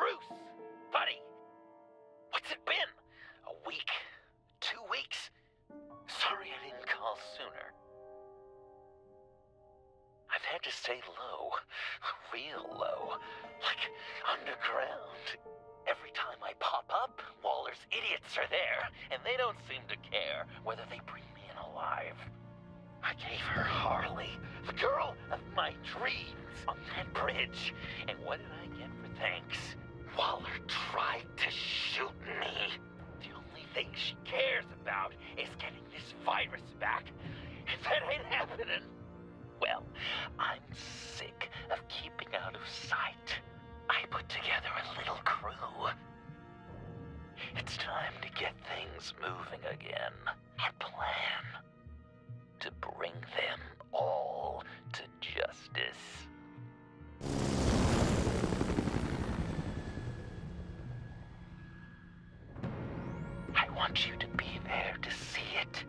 Bruce, buddy, what's it been? A week? 2 weeks? Sorry I didn't call sooner. I've had to stay low, real low, like underground. Every time I pop up, Waller's idiots are there, and they don't seem to care whether they bring me in alive. I gave her Harley, the girl of my dreams, on that bridge, and what did I get for thanks? Waller tried to shoot me. The only thing she cares about is getting this virus back. If that ain't happening, well, I'm sick of keeping out of sight. I put together a little crew. It's time to get things moving again and plan to bring them all to justice. I want you to be there to see it.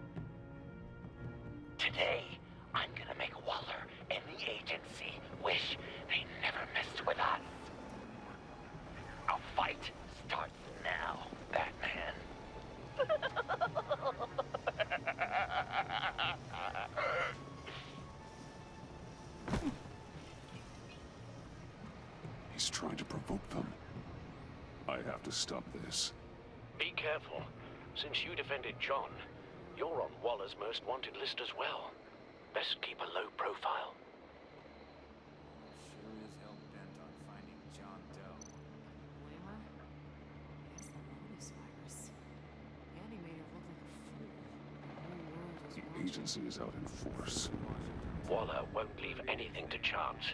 Today, I'm gonna make Waller and the agency wish they never messed with us. Our fight starts now, Batman. He's trying to provoke them. I have to stop this. Be careful. Since you defended John, you're on Waller's most wanted list as well. Best keep a low profile. Sure is hell bent on finding John Doe. Blamer? It's the Lotus virus. Andy made her look like a fool. The whole world was The watching. agency is out in force. Waller won't leave anything to chance.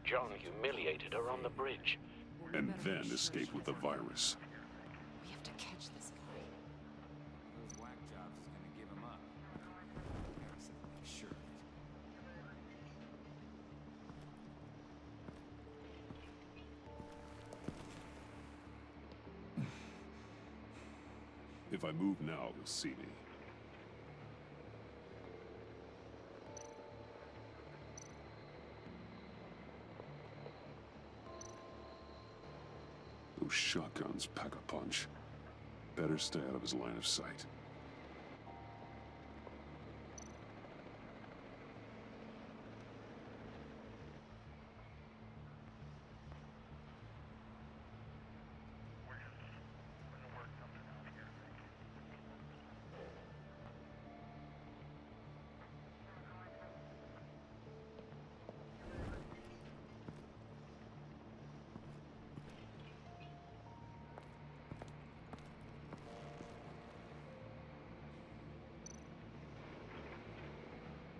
John humiliated her on the bridge. Well, we And better then make sure escape with the she's not- virus. We have to catch this guy. Those whack jobs is gonna give him up. Gotta make sure. If I move now, you'll see me. Those shotguns pack a punch. Better stay out of his line of sight.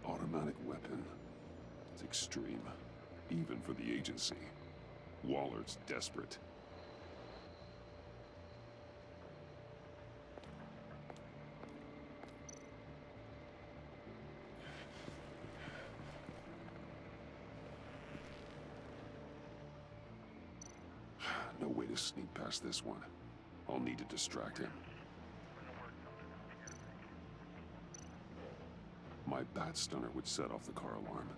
Automatic weapon. It's extreme, even for the agency. Waller's desperate. No way to sneak past this one. I'll need to distract him. My bat stunner would set off the car alarm.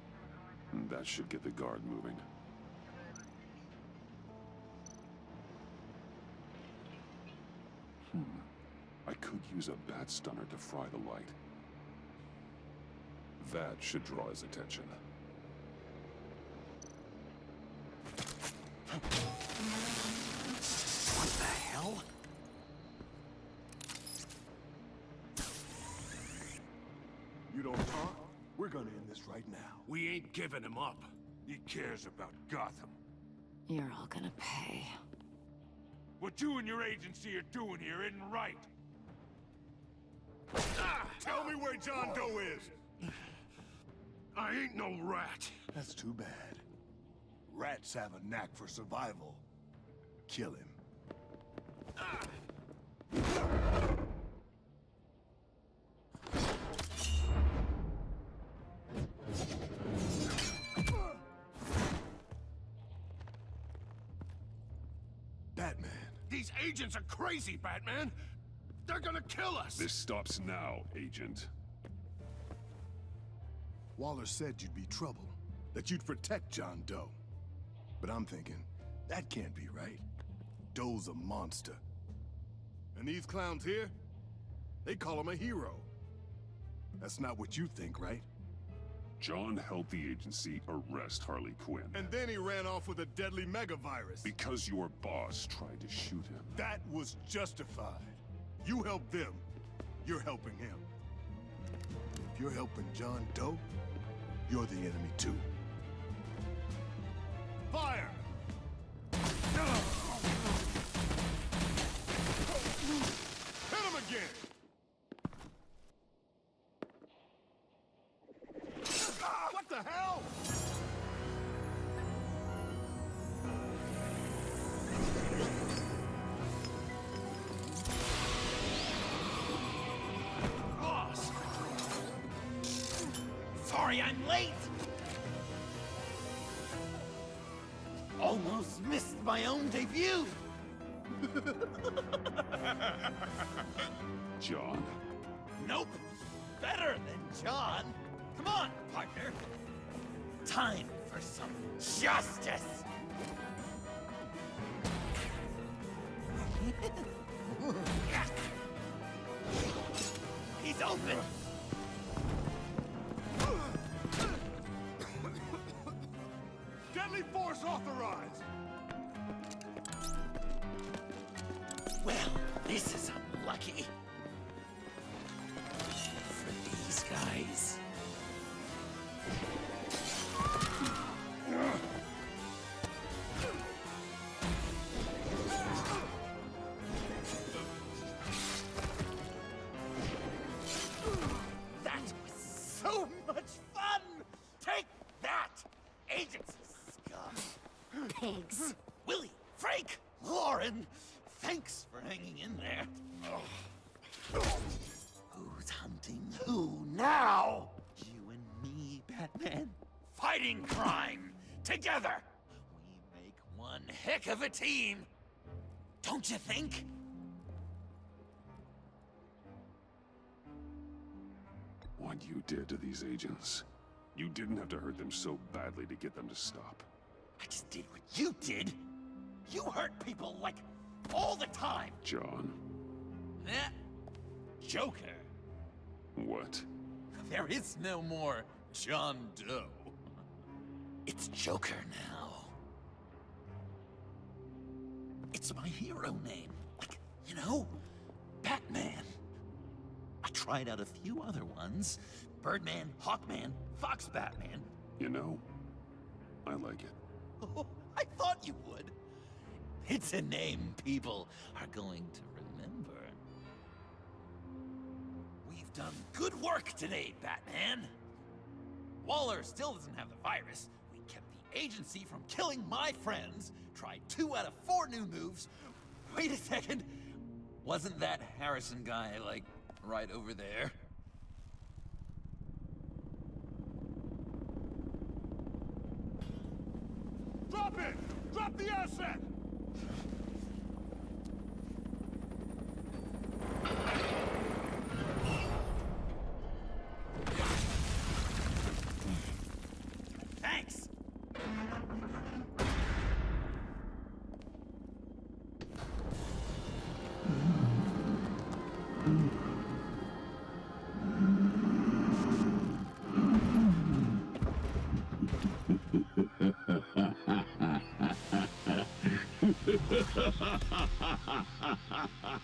That should get the guard moving. I could use a bat stunner to fry the light. That should draw his attention. What the hell? You don't talk? We're gonna end this right now. We ain't giving him up. He cares about Gotham. You're all gonna pay. What you and your agency are doing here isn't right. Tell me where John Doe is! I ain't no rat. That's too bad. Rats have a knack for survival. Kill him. Batman. These agents are crazy, Batman. They're gonna kill us. This stops now, Agent. Waller said you'd be trouble, that you'd protect John Doe. But I'm thinking, that can't be right. Doe's a monster. And these clowns here, they call him a hero. That's not what you think, right? John helped the agency arrest Harley Quinn. And then he ran off with a deadly megavirus. Because your boss tried to shoot him. That was justified. You helped them, you're helping him. If you're helping John Doe, you're the enemy too. Fire! Hit him again! What the hell? Boss! Sorry I'm late! Almost missed my own debut! John? Nope. Better than John. Come on, partner. Time for some justice. He's open. Deadly force authorized! Well, this is unlucky. For these guys. That was so much fun! Take that, agency scum! Pigs. Willie, Frank, Lauren, thanks for hanging in there. Who's hunting who now? You and me, Batman. Fighting crime together. We make one heck of a team. Don't you think? What you did to these agents. You didn't have to hurt them so badly to get them to stop. I just did what you did. You hurt people like all the time. John? Eh? Joker. What? There is no more John Doe. It's Joker now. It's my hero name. Like, you know, Batman. I tried out a few other ones. Birdman, Hawkman, Fox Batman. You know, I like it. Oh, I thought you would. It's a name people are going to remember. We've done good work today, Batman. Waller still doesn't have the virus. We kept the agency from killing my friends. Tried 2 out of 4 new moves. Wait a second. Wasn't that Harrison guy, like, right over there? Drop it! Drop the asset! Thanks!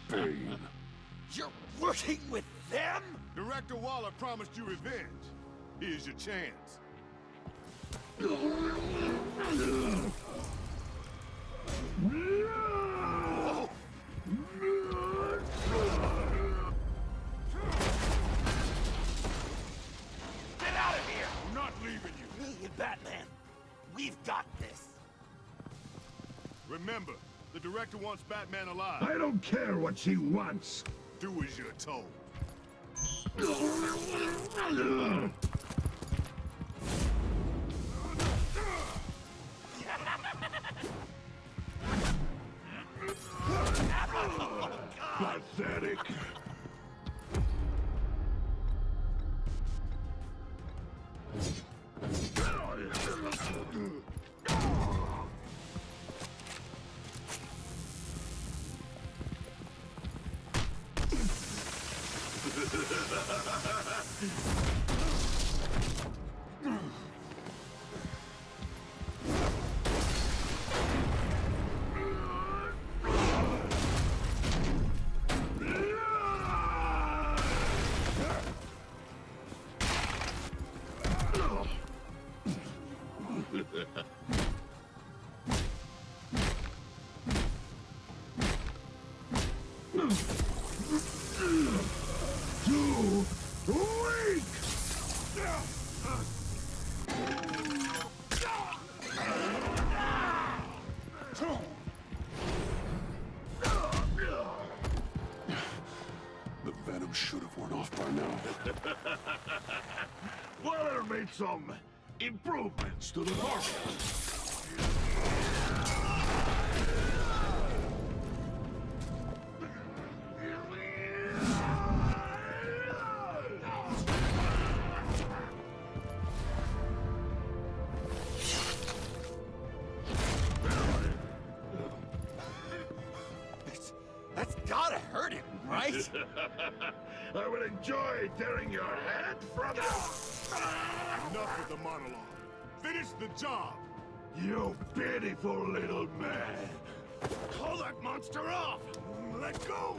Bane. You're working with them? Director Waller promised you revenge. Here's your chance. Get out of here! I'm not leaving you. Me and Batman, we've got this. Remember, the director wants Batman alive. I don't care what she wants. Do as you're told. Pathetic. Too weak! The venom should have worn off by now. Waller made some improvements to the formula. That's gotta hurt him, right? I will enjoy tearing your head from you! Enough with the monologue. Finish the job. You pitiful little man! Call that monster off. Let go.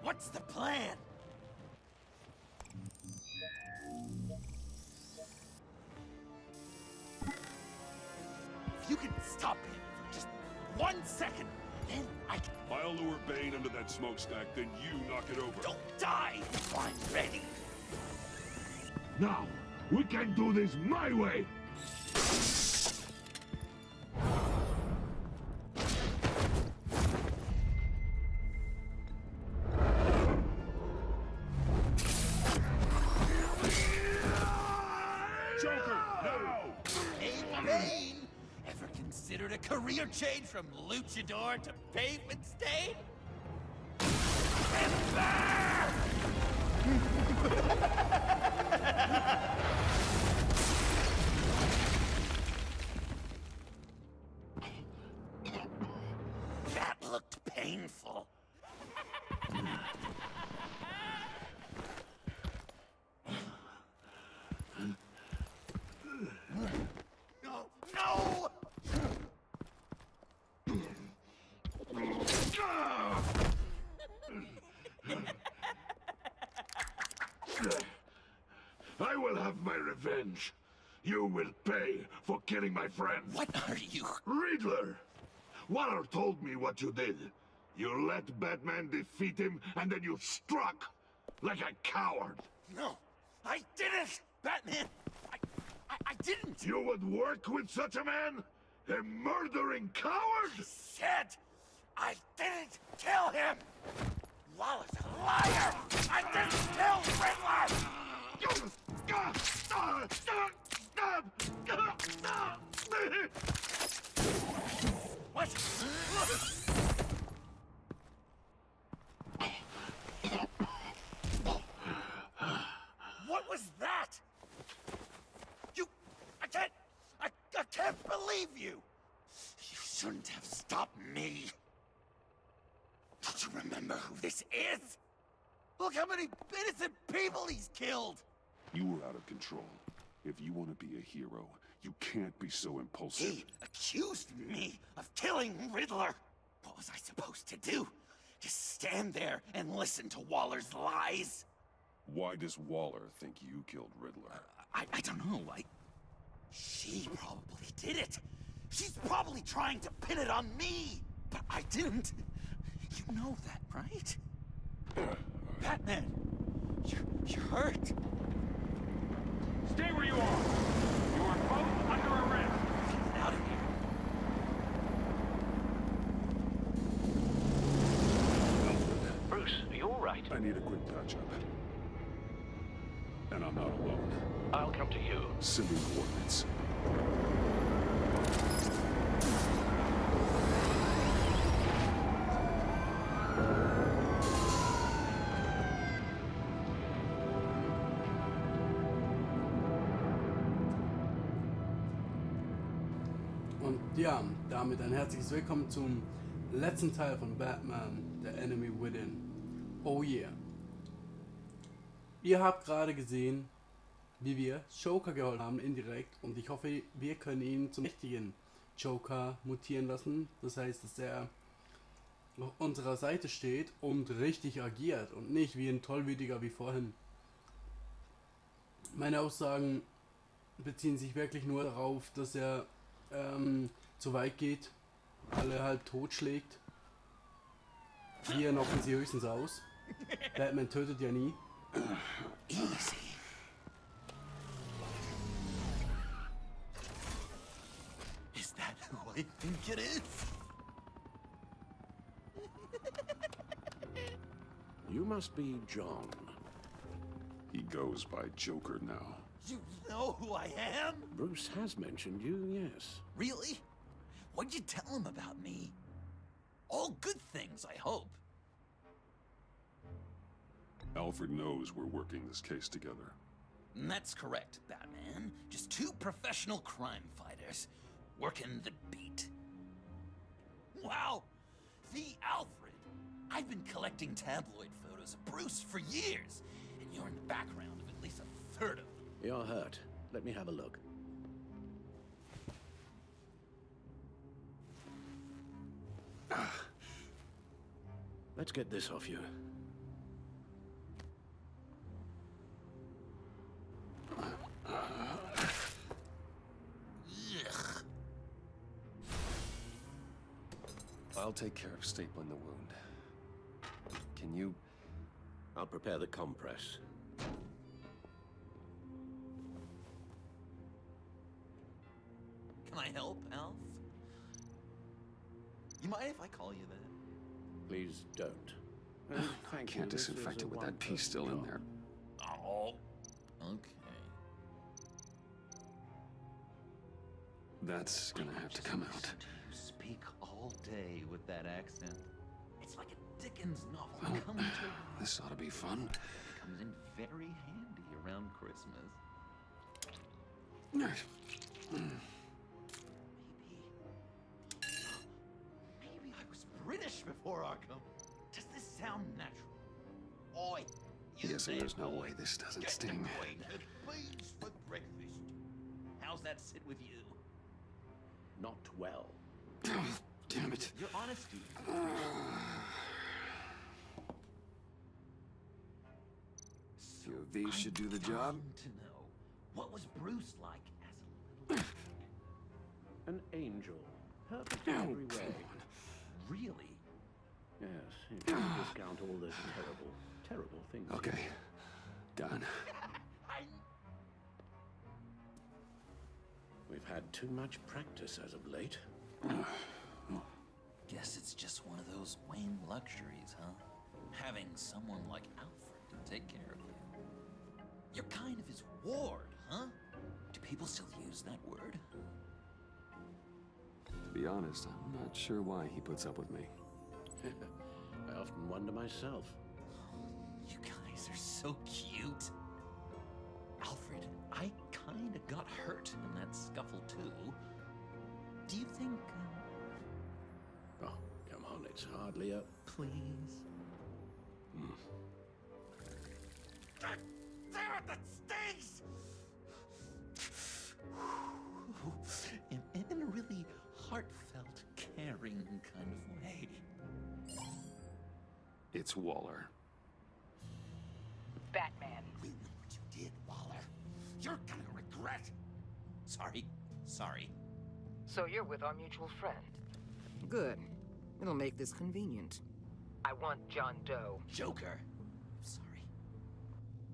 What's the plan? If you can stop him for just 1 second, then I can... I'll lure Bane under that smokestack, then you knock it over. Don't die if I'm ready. Now, we can do this my way! Joker, no! Hey, Bane! Ever considered a career change from luchador to pavement stain? That looked painful. No! No! I will have my revenge. You will pay for killing my friend. What are you? Riddler! Waller told me what you did. You let Batman defeat him, and then you struck like a coward. No, I didn't! Batman! I didn't! You would work with such a man? A murdering coward? Said I didn't kill him! Waller's a liar! I didn't kill Riddler! What? What was that? I can't believe you! You shouldn't have stopped me. Don't you remember who this is? Look how many innocent people he's killed! You were out of control. If you want to be a hero, you can't be so impulsive. He accused me of killing Riddler. What was I supposed to do? Just stand there and listen to Waller's lies? Why does Waller think you killed Riddler? I don't know. She probably did it. She's probably trying to pin it on me. But I didn't. You know that, right? Batman, you're hurt. Stay where you are. You are both under arrest. Get out of here. Bruce, are you all right? I need a quick patch-up. And I'm not alone. I'll come to you. Send me coordinates. Und ja, damit ein herzliches Willkommen zum letzten Teil von Batman, The Enemy Within. Oh yeah. Ihr habt gerade gesehen, wie wir Joker geholt haben, indirekt. Und ich hoffe, wir können ihn zum richtigen Joker mutieren lassen. Das heißt, dass er auf unserer Seite steht und richtig agiert und nicht wie ein Tollwütiger wie vorhin. Meine Aussagen beziehen sich wirklich nur darauf, dass er zu weit geht, alle halb totschlägt. Hier knocken sie höchstens aus. Batman tötet ja nie. Easy. Is that who I think it is? You must be John. He goes by Joker now. You know who I am? Bruce has mentioned you, yes. Really? What'd you tell him about me? All good things, I hope. Alfred knows we're working this case together. That's correct, Batman. Just two professional crime fighters working the beat. Wow! The Alfred! I've been collecting tabloid photos of Bruce for years, and you're in the background of at least a third of them. You're hurt. Let me have a look. Let's get this off you. Ugh. I'll take care of stapling the wound. Can you... I'll prepare the compress. Can I help, Alf? You mind if I call you that? Please don't. And I thank can't you, this disinfect is it a with that piece still in one-person there. Oh, okay. That's gonna have to come out. You speak all day with that accent. It's like a Dickens novel Well, come to life. this ought to be fun. It comes in very handy around Christmas. Maybe I was British before Arkham. Does this sound natural? Oi! You Guessing there, there's no boy. way this doesn't Get sting. acquainted, please, for breakfast. How's that sit with you? Not well. Damn it. Your honesty. Few of these should do the job. To know, what was Bruce like as a little An angel. Perfect Oh, in every come way. on. Really? Yes, if you discount all those terrible, terrible things. Okay. Done. We've had too much practice as of late. Guess it's just one of those Wayne luxuries, huh? Having someone like Alfred to take care of you. You're kind of his ward, huh? Do people still use that word? To be honest, I'm not sure why he puts up with me. I often wonder myself. You guys are so cute. Alfred, I kinda got hurt in that scuffle too. Do you think... Oh, come on, it's hardly a... please? God damn it, that stings! In a really heartfelt, caring kind of way. It's Waller. Batman. We know what you did, Waller. You're gonna regret. Sorry. So you're with our mutual friend. Good. It'll make this convenient. I want John Doe. Joker. Sorry.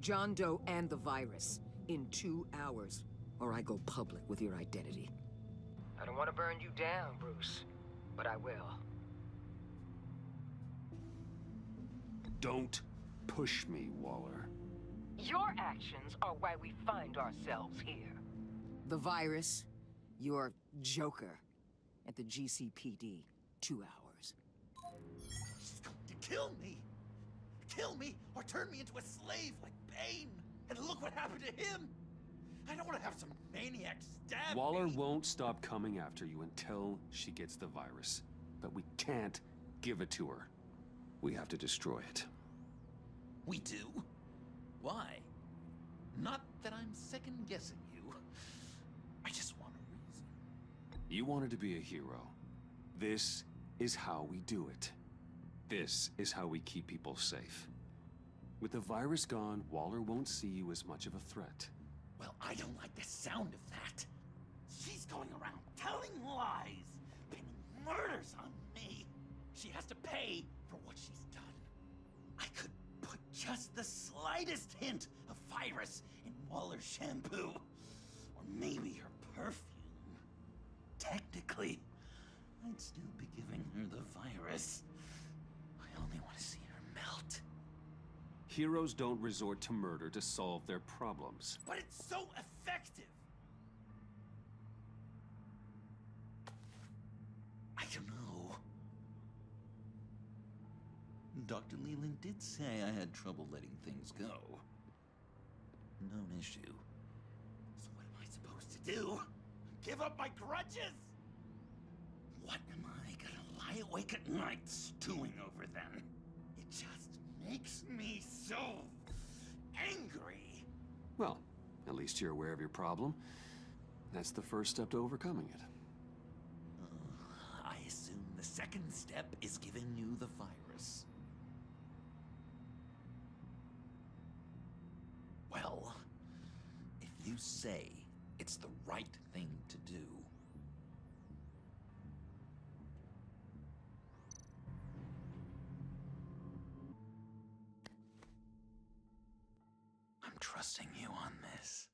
John Doe and the virus. In 2 hours. Or I go public with your identity. I don't want to burn you down, Bruce, but I will. Don't push me, Waller. Your actions are why we find ourselves here. The virus, your Joker. At the GCPD. 2 hours. She's going to kill me. Kill me or turn me into a slave like Bane. And look what happened to him. I don't want to have some maniac stab Waller me. won't stop coming after you until she gets the virus. But we can't give it to her. We have to destroy it. We do? Why? Not that I'm second-guessing you. I just want a reason. You wanted to be a hero. This is how we do it. This is how we keep people safe. With the virus gone, Waller won't see you as much of a threat. Well, I don't like the sound of that. She's going around telling lies, pinning murders on me. She has to pay for what she's done. I could put just the slightest hint of virus in Waller's shampoo. Or maybe her perfume. Technically, I'd still be giving her the virus. I only want to see her melt. Heroes don't resort to murder to solve their problems. But it's so effective! I don't know. Dr. Leland did say I had trouble letting things go. Known issue. So what am I supposed to do? Give up my grudges? What am I gonna lie awake at night stewing over then? It just makes me so angry. Well, at least you're aware of your problem. That's the first step to overcoming it. I assume the second step is giving you the virus. Well, if you say it's the right thing to do, I'm trusting you on this.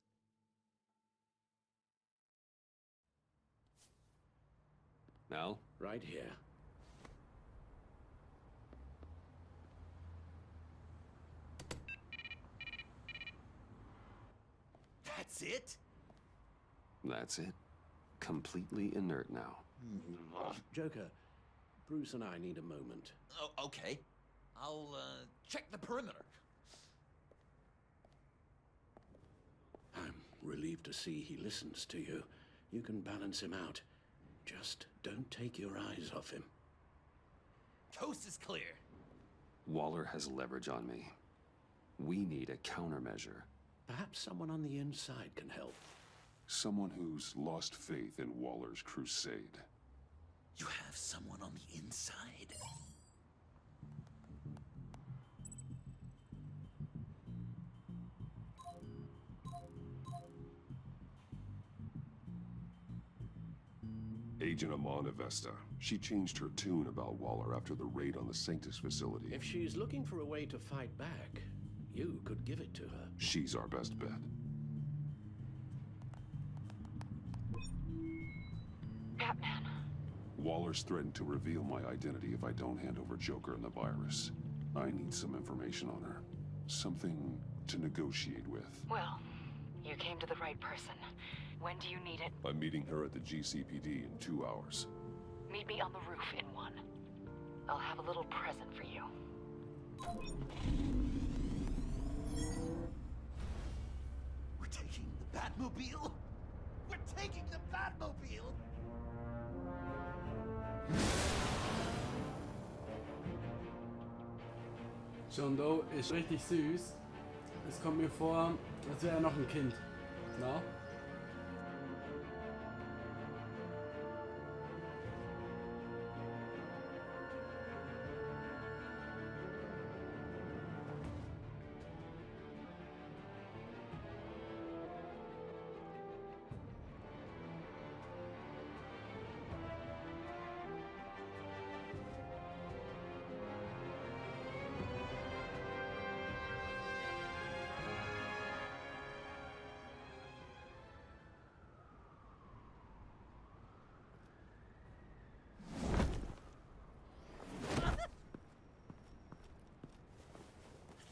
Al? Right here. That's it? That's it. Completely inert now. Joker, Bruce and I need a moment. Oh, okay. I'll, check the perimeter. I'm relieved to see he listens to you. You can balance him out. Just don't take your eyes off him. Coast is clear. Waller has leverage on me. We need a countermeasure. Perhaps someone on the inside can help. Someone who's lost faith in Waller's crusade. You have someone on the inside? Agent Amanda Vesta. She changed her tune about Waller after the raid on the Sanctus facility. If she's looking for a way to fight back, you could give it to her. She's our best bet. Batman. Waller's threatened to reveal my identity if I don't hand over Joker and the virus. I need some information on her. Something to negotiate with. Well, you came to the right person. When do you need it? I'm meeting her at the GCPD in 2 hours. Meet me on the roof in 1. I'll have a little present for you. We're taking the Batmobile? We're taking the Batmobile? John Doe ist richtig süß. Es kommt mir vor, als wäre er noch ein Kind. Na?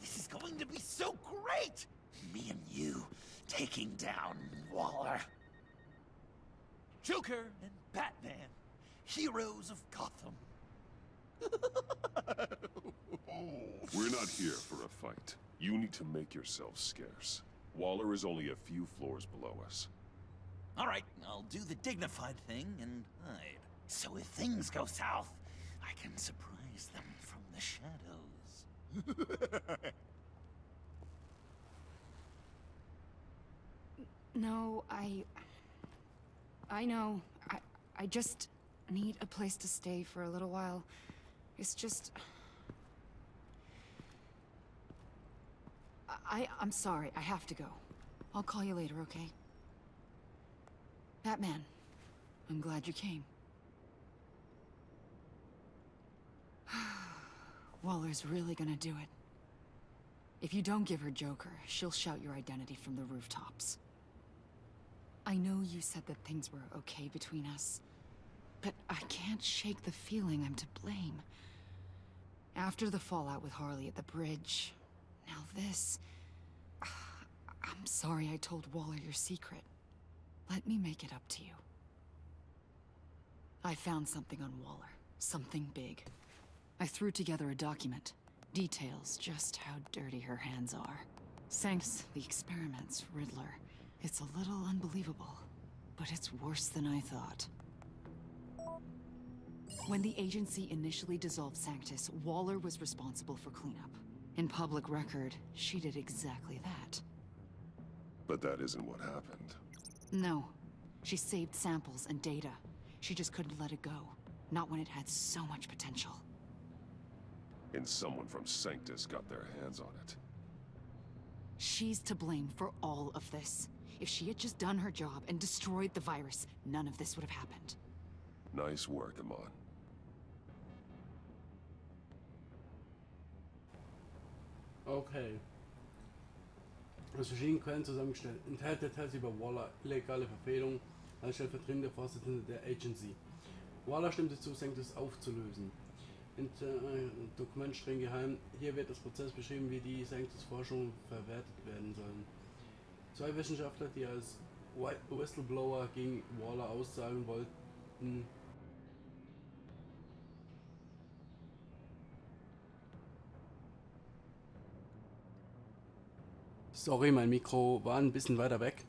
This is going to be so great! Me and you taking down Waller. Joker and Batman, heroes of Gotham. We're not here for a fight. You need to make yourself scarce. Waller is only a few floors below us. All right, I'll do the dignified thing and hide. So if things go south, I can surprise them from the shadows. No, I know. I just need a place to stay for a little while. It's just... I'm sorry, I have to go. I'll call you later, okay? Batman, I'm glad you came. Waller's really gonna do it. If you don't give her Joker, she'll shout your identity from the rooftops. I know you said that things were okay between us, but I can't shake the feeling I'm to blame. After the fallout with Harley at the bridge, now this... I'm sorry I told Waller your secret. Let me make it up to you. I found something on Waller. Something big. I threw together a document. Details just how dirty her hands are. Sanctus, the experiments, Riddler. It's a little unbelievable, but it's worse than I thought. When the agency initially dissolved Sanctus, Waller was responsible for cleanup. In public record, she did exactly that. But that isn't what happened. No. She saved samples and data. She just couldn't let it go. Not when it had so much potential. And someone from Sanctus got their hands on it. She's to blame for all of this. If she had just done her job and destroyed the virus, none of this would have happened. Nice work, Amon. Okay. Aus verschiedenen Quellen zusammengestellt, enthält Details über Waller illegale Verfehlung als stellvertretender Vorsitzender der Agency. Waller stimmte zu, Sanctus aufzulösen. Dokument streng geheim. Hier wird das Prozess beschrieben, wie die Sanctus-Forschung verwertet werden sollen. Zwei Wissenschaftler, die als Whistleblower gegen Waller aussagen wollten, sorry, mein Mikro war ein bisschen weiter weg.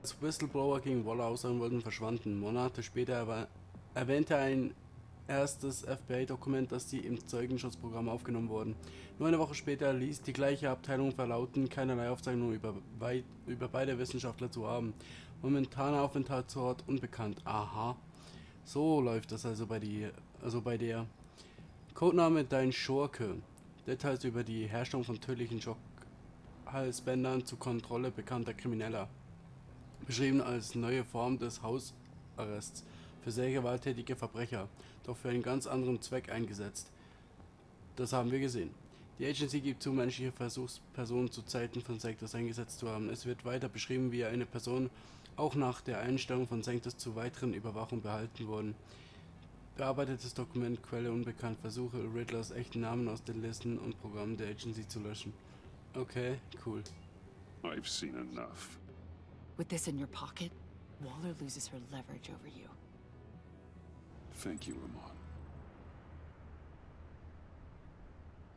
Als Whistleblower gegen Waller aussagen wollten, verschwanden. Monate später erwähnte ein erstes FBI-Dokument, dass die im Zeugenschutzprogramm aufgenommen wurden. Nur eine Woche später ließ die gleiche Abteilung verlauten, keinerlei Aufzeichnungen über beide Wissenschaftler zu haben. Momentaner Aufenthaltsort unbekannt. Aha. So läuft das also bei der. Codename Dein Schurke. Details über die Herstellung von tödlichen Schockhalsbändern zur Kontrolle bekannter Krimineller. Beschrieben als neue Form des Hausarrests für sehr gewalttätige Verbrecher, doch für einen ganz anderen Zweck eingesetzt. Das haben wir gesehen. Die Agency gibt zu, menschliche Versuchspersonen zu Zeiten von Sanctus eingesetzt zu haben. Es wird weiter beschrieben, wie eine Person auch nach der Einstellung von Sanctus zu weiteren Überwachung behalten wurden. Bearbeitetes Dokument, Quelle unbekannt, Versuche, Riddlers echten Namen aus den Listen und Programmen der Agency zu löschen. Okay, cool. I've seen enough. With this in your pocket, Waller loses her leverage over you. Thank you, Amon.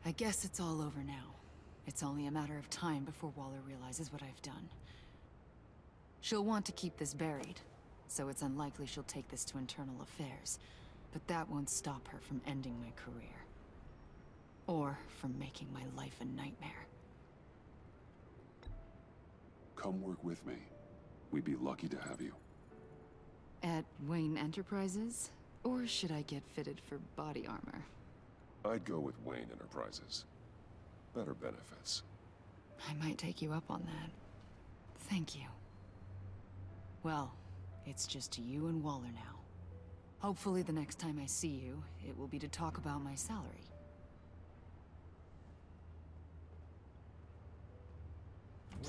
I guess it's all over now. It's only a matter of time before Waller realizes what I've done. She'll want to keep this buried, so it's unlikely she'll take this to internal affairs. But that won't stop her from ending my career. Or from making my life a nightmare. Come work with me. We'd be lucky to have you. At Wayne Enterprises? Or should I get fitted for body armor? I'd go with Wayne Enterprises. Better benefits. I might take you up on that. Thank you. Well, it's just you and Waller now. Hopefully the next time I see you, it will be to talk about my salary.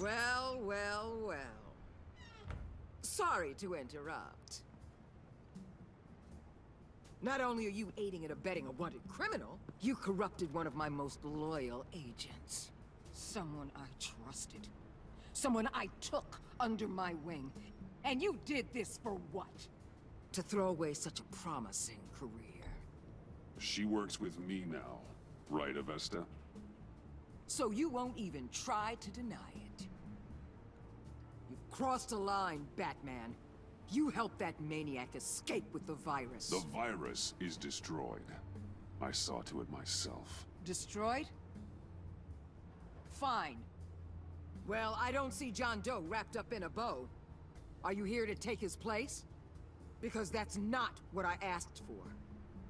Well, well, well. Sorry to interrupt. Not only are you aiding and abetting a wanted criminal, you corrupted one of my most loyal agents. Someone I trusted. Someone I took under my wing. And you did this for what? To throw away such a promising career. She works with me now, right, Avesta? So you won't even try to deny it. You've crossed a line, Batman. You helped that maniac escape with the virus. The virus is destroyed. I saw to it myself. Destroyed? Fine. Well, I don't see John Doe wrapped up in a bow. Are you here to take his place? Because that's not what I asked for.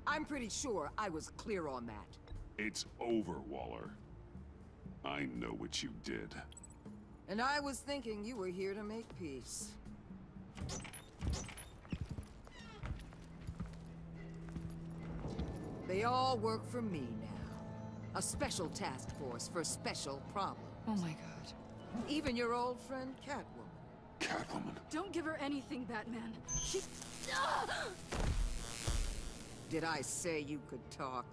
I'm pretty sure I was clear on that. It's over, Waller. I know what you did. And I was thinking you were here to make peace. They all work for me now. A special task force for special problems. Oh my god. Even your old friend Catwoman. Catwoman? Don't give her anything, Batman. She... Did I say you could talk?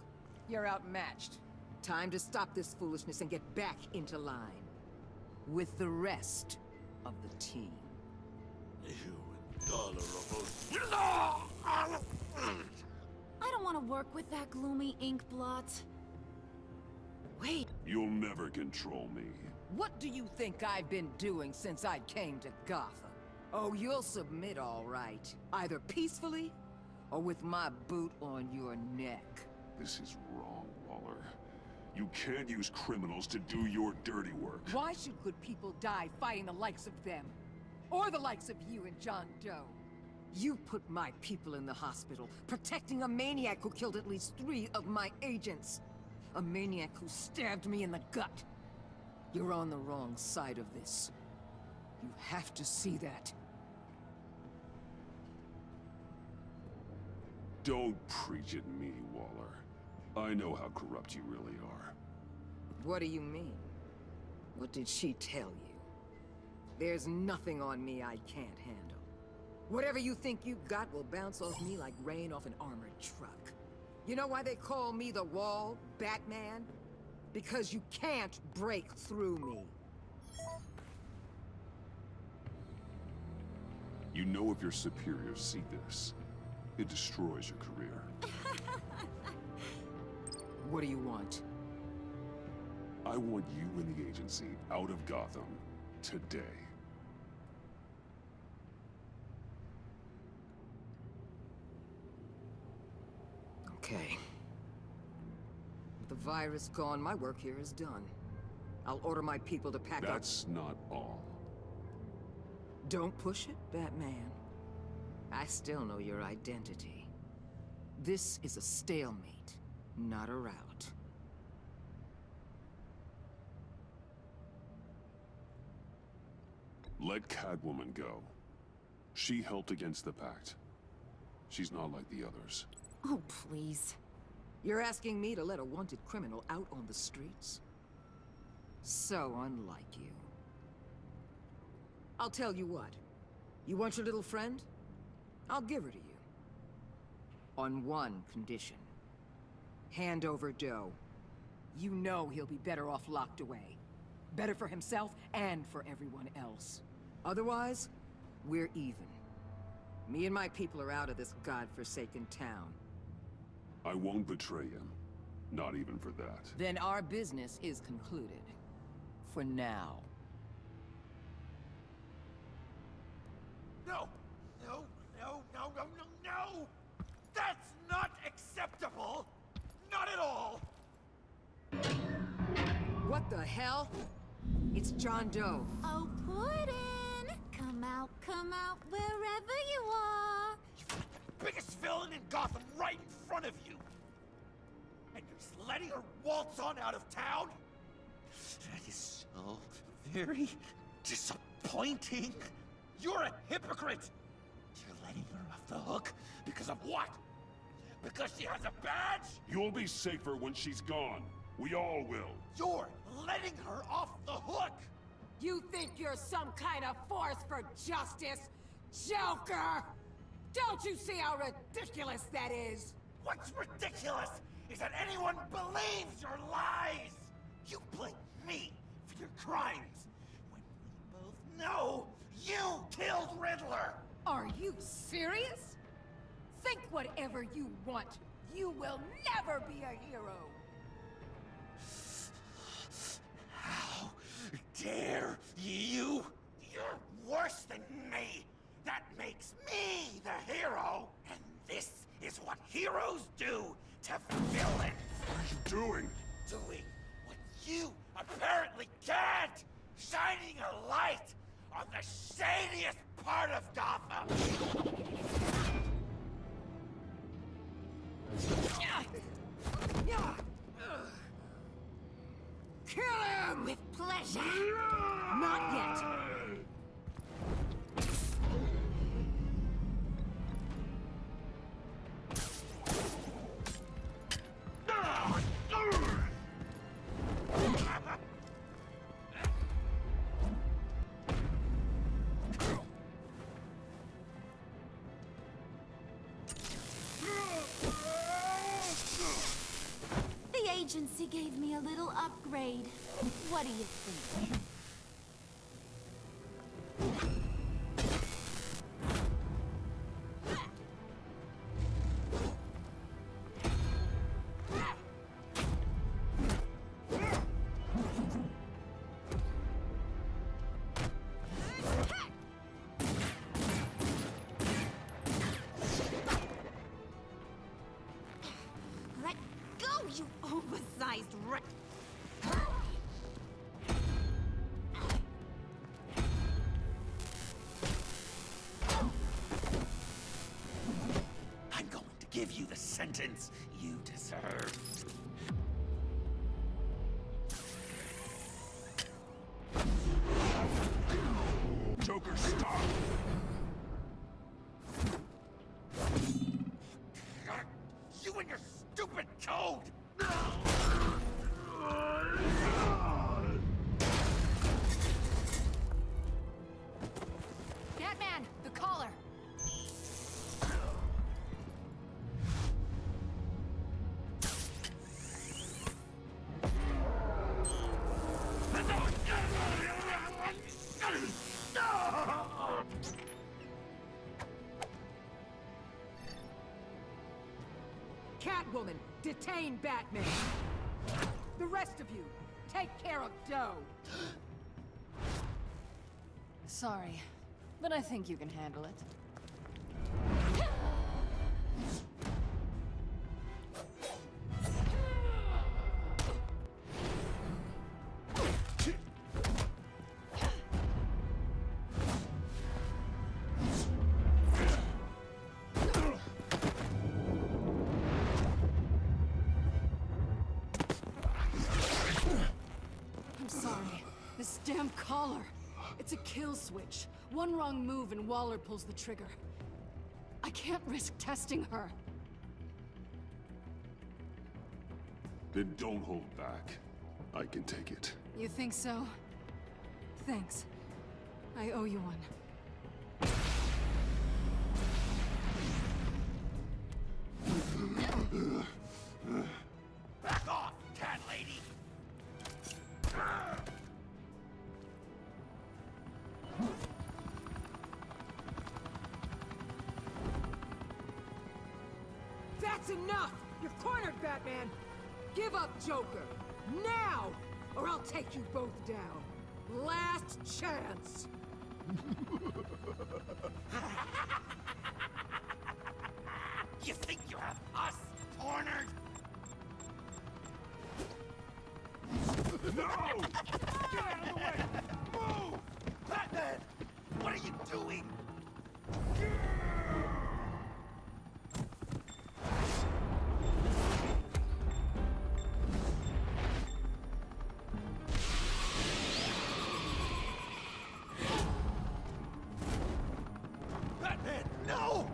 You're outmatched. Time to stop this foolishness and get back into line. With the rest of the team. I don't want to work with that gloomy ink blot. Wait, You'll never control me. what do you think I've been doing since I came to Gotham? Oh, you'll submit all right. Either peacefully, or with my boot on your neck. This is wrong, Waller. You can't use criminals to do your dirty work. Why should good people die fighting the likes of them? Or the likes of you and John Doe? You put my people in the hospital, protecting a maniac who killed at least 3 of my agents. A maniac who stabbed me in the gut. You're on the wrong side of this. You have to see that. Don't preach at me, Waller. I know how corrupt you really are. What do you mean? What did she tell you? There's nothing on me I can't handle. Whatever you think you got will bounce off me like rain off an armored truck. You know why they call me the Wall, Batman? Because you can't break through me. You know if your superiors see this, it destroys your career. What do you want? I want you and the agency out of Gotham today. Okay. With the virus gone, my work here is done. I'll order my people to pack up. That's not all. Don't push it, Batman. I still know your identity. This is a stalemate, not a rout. Let Catwoman go. She helped against the Pact. She's not like the others. Oh, please. You're asking me to let a wanted criminal out on the streets? So unlike you. I'll tell you what. You want your little friend? I'll give her to you. On one condition. Hand over Doe. You know he'll be better off locked away. Better for himself and for everyone else. Otherwise, we're even. Me and my people are out of this godforsaken town. I won't betray him. Not even for that. Then our business is concluded. For now. No! No, no, no, no, no, no! That's not acceptable! Not at all! What the hell? It's John Doe. Oh, Puddin'! Come out, wherever you are! Biggest villain in Gotham right in front of you! And you're just letting her waltz on out of town? That is so very disappointing. You're a hypocrite! You're letting her off the hook because of what? Because she has a badge? You'll be safer when she's gone. We all will. You're letting her off the hook! You think you're some kind of force for justice, Joker? Don't you see how ridiculous that is? What's ridiculous is that anyone believes your lies! You blame me for your crimes, when we both know you killed Riddler! Are you serious? Think whatever you want. You will never be a hero. doing what you apparently can't! Shining a light on the shadiest part of Gotham! Kill him! With pleasure. Not yet. The agency gave me a little upgrade. What do you think? Let go, you oversized rat! I'm going to give you the sentence you deserve. Joker, stop! You and your stupid code! Batman, the collar! Catwoman, detain Batman. The rest of you, take care of Doe. Sorry, but I think you can handle it. I'm sorry. This damn collar. It's a kill switch. One wrong move and Waller pulls the trigger. I can't risk testing her. Then don't hold back. I can take it. You think so? Thanks. I owe you one. Back off, cat lady! That's enough! You're cornered, Batman! Give up, Joker! Now! Or I'll take you both down. Last chance! You think you have us cornered? No! Get out of the way! Move! Batman! What are you doing? Batman, no!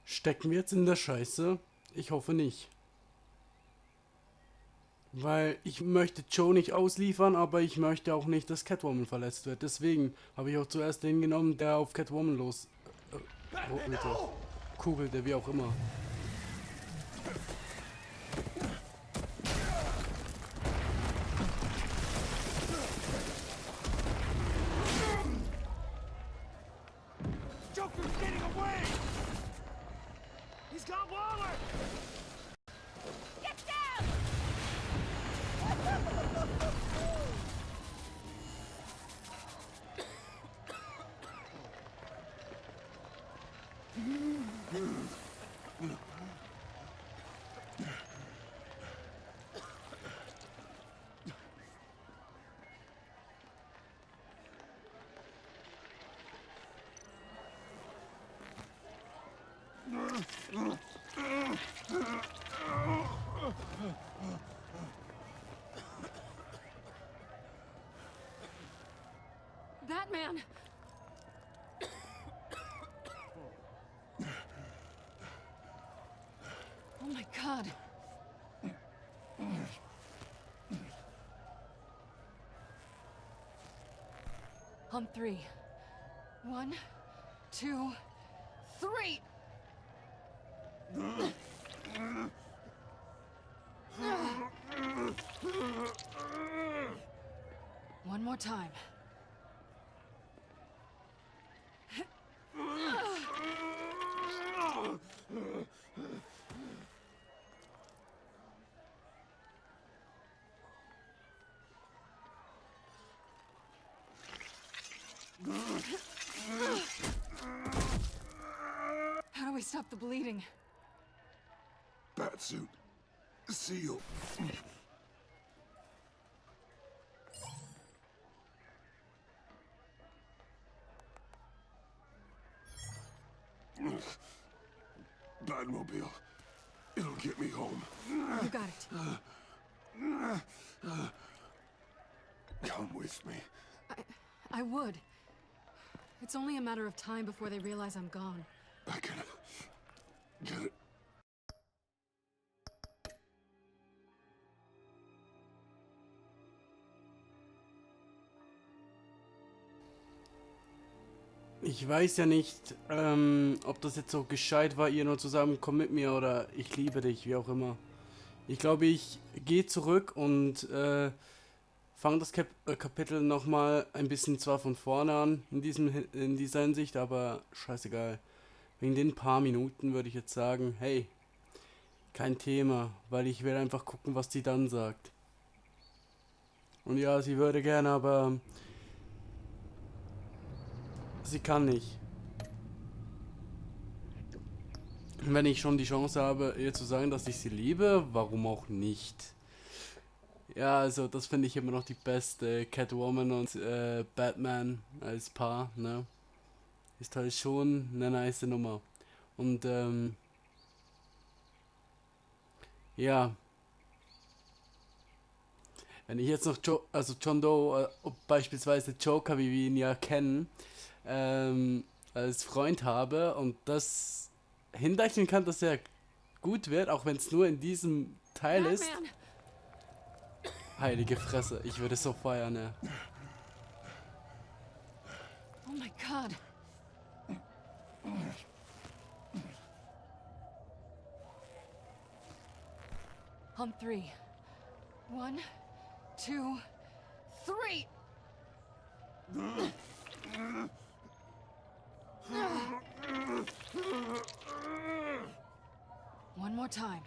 Stecken wir jetzt in der Scheiße? Ich hoffe nicht. Weil ich möchte Joe nicht ausliefern, aber ich möchte auch nicht, dass Catwoman verletzt wird. Deswegen habe ich auch zuerst den genommen, der auf Catwoman los kugelte, wie auch immer. You're getting away! He's got Waller! Get down! Batman! Oh my god. On three. 1, 2, 3! One more time. How do we stop the bleeding? Batsuit. Seal. Batmobile. It'll get me home. You got it. Come with me. I would. It's only a matter of time before they realize I'm gone. I can get it. Ich weiß ja nicht, ob das jetzt so gescheit war, ihr nur zu sagen, komm mit mir oder ich liebe dich, wie auch immer. Ich glaube, ich gehe zurück und fange das Kapitel nochmal ein bisschen zwar von vorne an, in dieser Hinsicht, aber scheißegal. Wegen den paar Minuten würde ich jetzt sagen, hey, kein Thema, weil ich will einfach gucken, was sie dann sagt. Und ja, sie würde gerne, aber sie kann nicht. Und wenn ich schon die Chance habe, ihr zu sagen, dass ich sie liebe, warum auch nicht? Ja, also das finde ich immer noch die beste. Catwoman und Batman als Paar, ne? Ist halt schon eine nice Nummer. Und ja. Wenn ich jetzt noch John Doe, beispielsweise Joker, wie wir ihn ja kennen, als Freund habe und das hinrechnen kann, dass er gut wird, auch wenn es nur in diesem Teil ist. Heilige Fresse, ich würde so feiern, ja. Oh my god. On three. 1, 2, 3! One more time.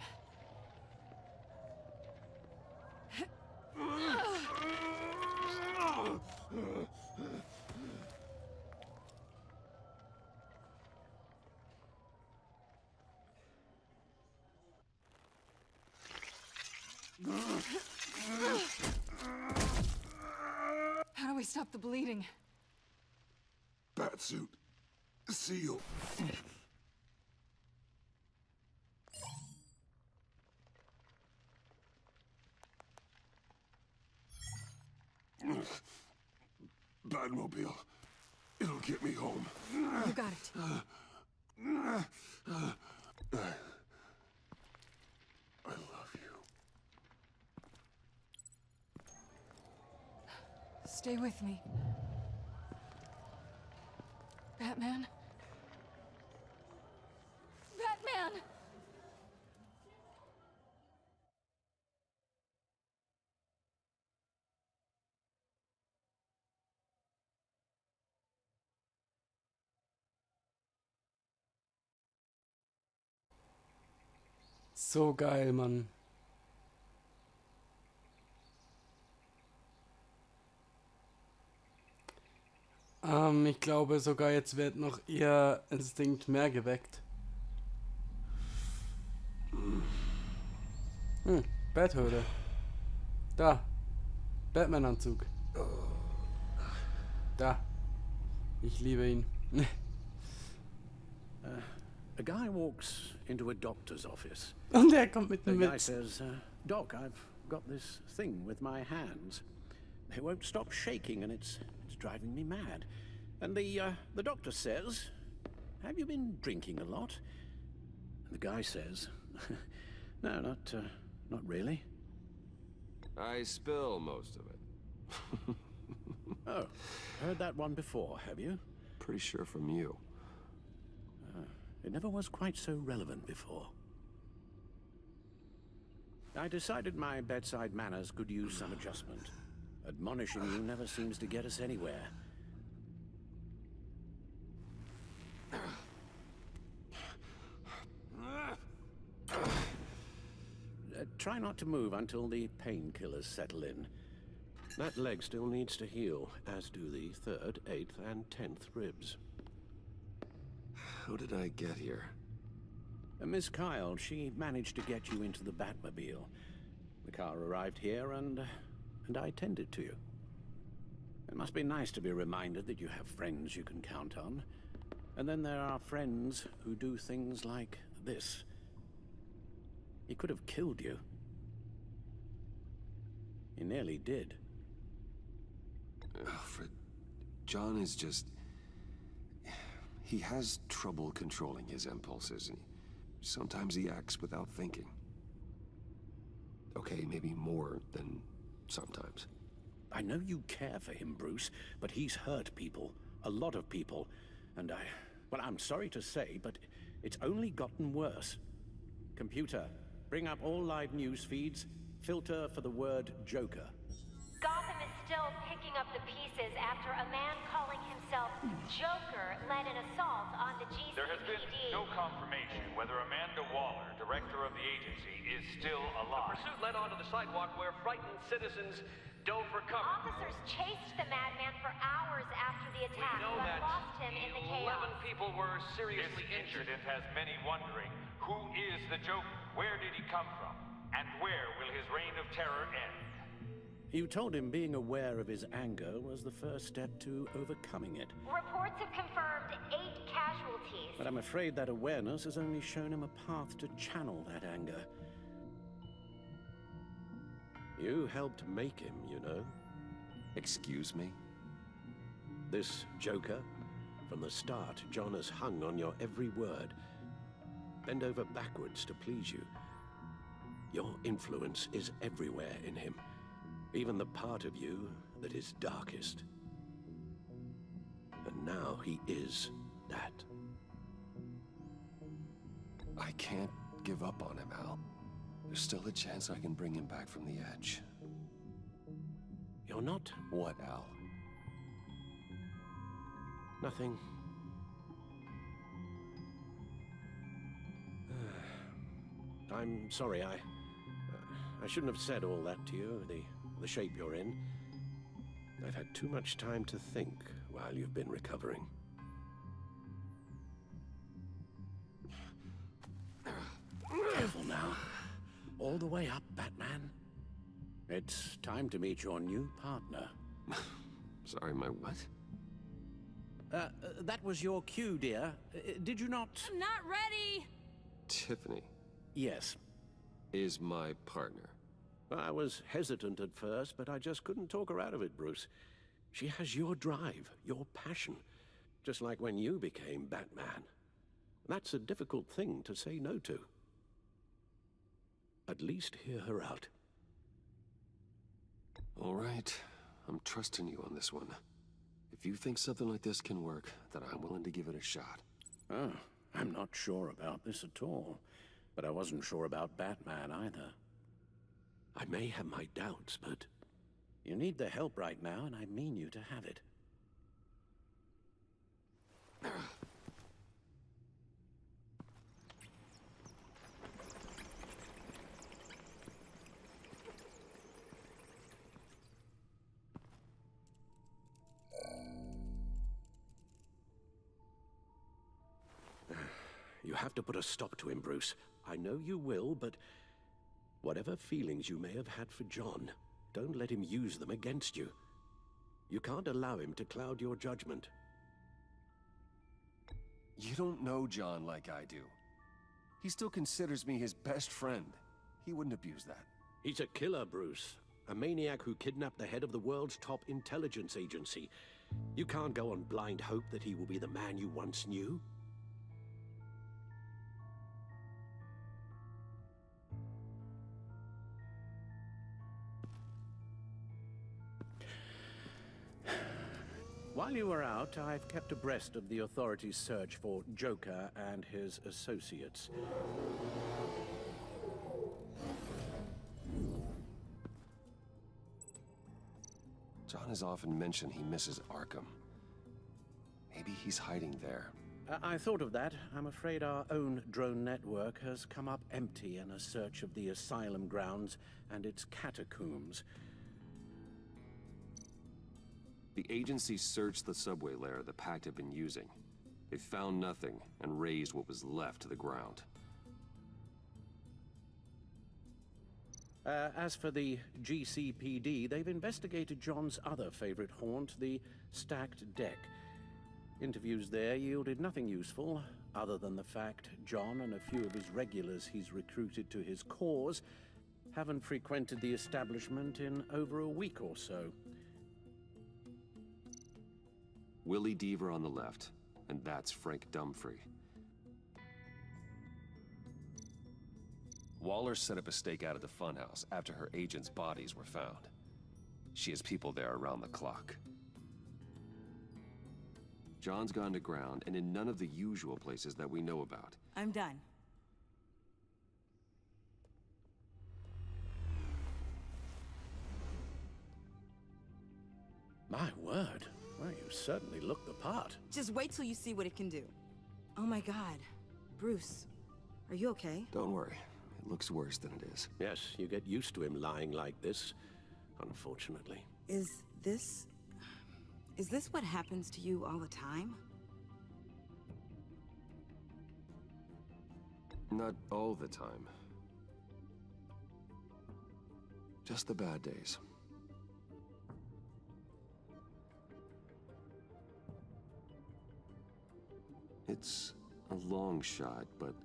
How do we stop the bleeding? Batsuit. Seal. Batmobile. It'll get me home. You got it. I love you. Stay with me. Batman? Batman! So geil, Mann. Ich glaube sogar, jetzt wird noch ihr Instinkt mehr geweckt. Betthöhle. Da. Batman-Anzug. Da. Ich liebe ihn. A guy walks into a doctor's office. Und er kommt mit The dem guy Witz. says, Doc, I've got this thing with my hands. They won't stop shaking and it's driving me mad. And the doctor says, have you been drinking a lot? And the guy says, no, not really. I spill most of it. Oh, heard that one before, have you? Pretty sure from you. It never was quite so relevant before. I decided my bedside manners could use some adjustment. Admonishing you never seems to get us anywhere. Try not to move until the painkillers settle in. That leg still needs to heal, as do the 3rd, 8th, and 10th ribs. How did I get here? Miss Kyle, she managed to get you into the Batmobile. The car arrived here, and I tended to you. It must be nice to be reminded that you have friends you can count on. And then there are friends who do things like this. He could have killed you. He nearly did. Alfred, John is just... He has trouble controlling his impulses, and sometimes he acts without thinking. Okay, maybe more than sometimes. I know you care for him, Bruce, but he's hurt people. A lot of people. And well, I'm sorry to say, but it's only gotten worse. Computer, bring up all live news feeds. Filter for the word Joker. Gotham is still picking up the pieces after a man calling himself Joker led an assault on the GCPD. There has been no confirmation whether Amanda Waller, director of the agency, is still alive. The pursuit led onto the sidewalk where frightened citizens dove for cover. Officers chased the madman for hours after the attack, We know but that lost him in the 11 chaos. people were seriously This incident has many wondering, who is the Joker? Where did he come from? And where will his reign of terror end? You told him being aware of his anger was the first step to overcoming it. Reports have confirmed 8 casualties. But I'm afraid that awareness has only shown him a path to channel that anger. You helped make him, you know. Excuse me? This Joker, from the start, John has hung on your every word. Bend over backwards to please you. Your influence is everywhere in him. Even the part of you that is darkest. And now he is that. I can't give up on him, Al. There's still a chance I can bring him back from the edge. You're not? What, Al? Nothing. I'm sorry, I shouldn't have said all that to you, the shape you're in. I've had too much time to think while you've been recovering. Careful now. All the way up, Batman. It's time to meet your new partner. Sorry, my what? That was your cue, dear. Did you not? I'm not ready! Tiffany. Yes. Is my partner. I was hesitant at first, but I just couldn't talk her out of it, Bruce. She has your drive, your passion, just like when you became Batman. That's a difficult thing to say no to. At least hear her out. All right. I'm trusting you on this one. If you think something like this can work, then I'm willing to give it a shot. Oh, I'm not sure about this at all. But I wasn't sure about Batman either. I may have my doubts, but you need the help right now, and I mean you to have it. You have to put a stop to him, Bruce. I know you will, but whatever feelings you may have had for John, don't let him use them against you. You can't allow him to cloud your judgment. You don't know John like I do. He still considers me his best friend. He wouldn't abuse that. He's a killer, Bruce. A maniac who kidnapped the head of the world's top intelligence agency. You can't go on blind hope that he will be the man you once knew. While you were out, I've kept abreast of the authorities' search for Joker and his associates. John has often mentioned he misses Arkham. Maybe he's hiding there. I thought of that. I'm afraid our own drone network has come up empty in a search of the asylum grounds and its catacombs. The agency searched the subway lair the Pact had been using. They found nothing and razed what was left to the ground. As for the GCPD, they've investigated John's other favorite haunt, the stacked deck. Interviews there yielded nothing useful, other than the fact John and a few of his regulars he's recruited to his cause haven't frequented the establishment in over a week or so. Willie Deaver on the left, and that's Frank Dumfrey. Waller set up a stakeout at the funhouse after her agents' bodies were found. She has people there around the clock. John's gone to ground and in none of the usual places that we know about. I'm done. My word. Well, you certainly look the part. Just wait till you see what it can do. Oh my God. Bruce, are you okay? Don't worry. It looks worse than it is. Yes, you get used to him lying like this, unfortunately. Is this what happens to you all the time? Not all the time. Just the bad days. It's a long shot, but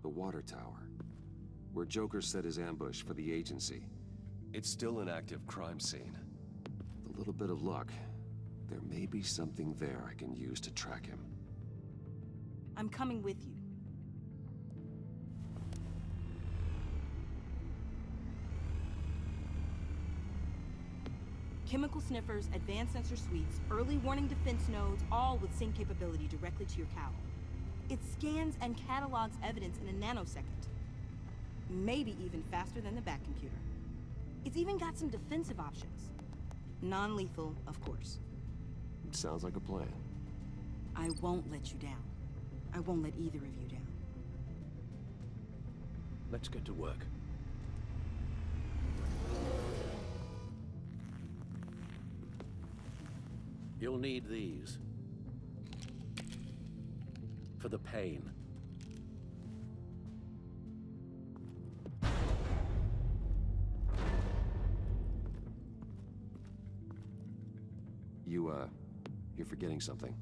the water tower, where Joker set his ambush for the agency, it's still an active crime scene. With a little bit of luck, there may be something there I can use to track him. I'm coming with you. Chemical sniffers, advanced sensor suites, early warning defense nodes, all with sync capability directly to your cowl. It scans and catalogs evidence in a nanosecond. Maybe even faster than the Bat computer. It's even got some defensive options. Non-lethal, of course. Sounds like a plan. I won't let you down. I won't let either of you down. Let's get to work. You'll need these. For the pain. You're forgetting something.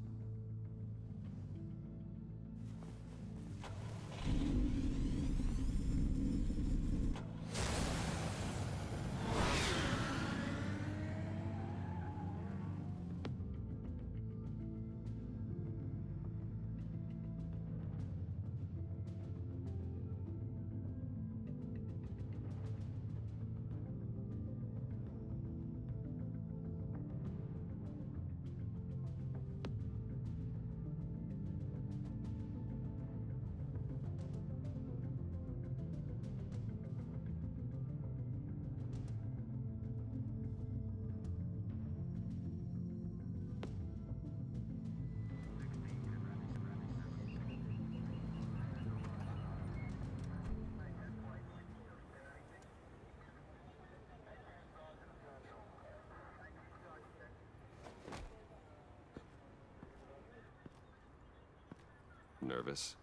Nervous?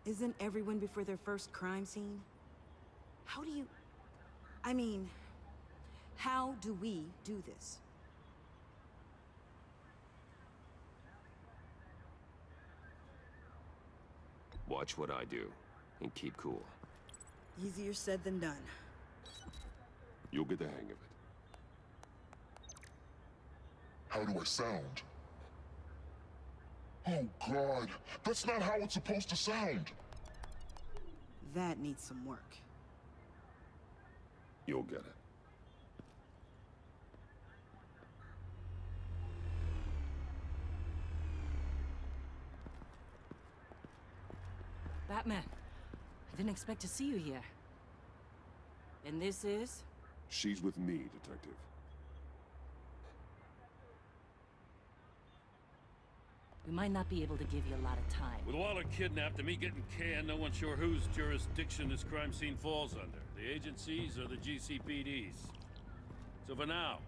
Isn't everyone before their first crime scene? How do you... I mean, how do we do this? Watch what I do, and keep cool. Easier said than done. You'll get the hang of it. How do I sound? Oh God, that's not how it's supposed to sound. That needs some work. You'll get it. Batman, I didn't expect to see you here. And this is? She's with me, Detective. We might not be able to give you a lot of time. With Waller kidnapped and me getting canned, no one's sure whose jurisdiction this crime scene falls under. The agencies or the GCPD's. So for now,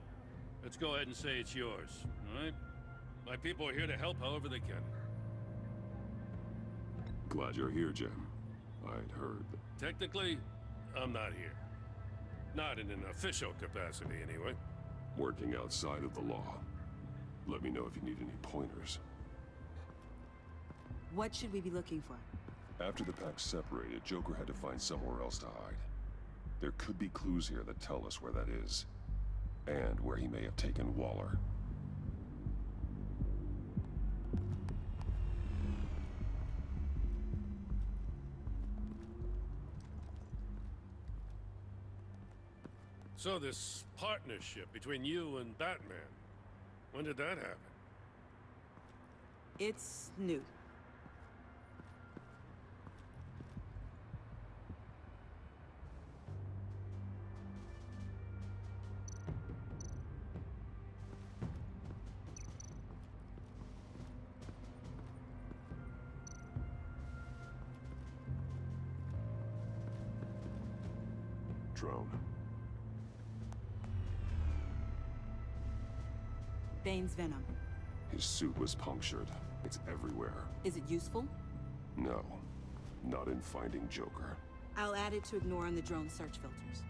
let's go ahead and say it's yours, all right? My people are here to help however they can. Glad you're here, Jim. I'd heard that... Technically, I'm not here. Not in an official capacity, anyway. Working outside of the law. Let me know if you need any pointers. What should we be looking for? After the pack separated, Joker had to find somewhere else to hide. There could be clues here that tell us where that is. And where he may have taken Waller. So this partnership between you and Batman, when did that happen? It's new. Drone. Bane's venom. His suit was punctured. It's everywhere. Is it useful? No. Not in finding Joker. I'll add it to ignore on the drone search filters.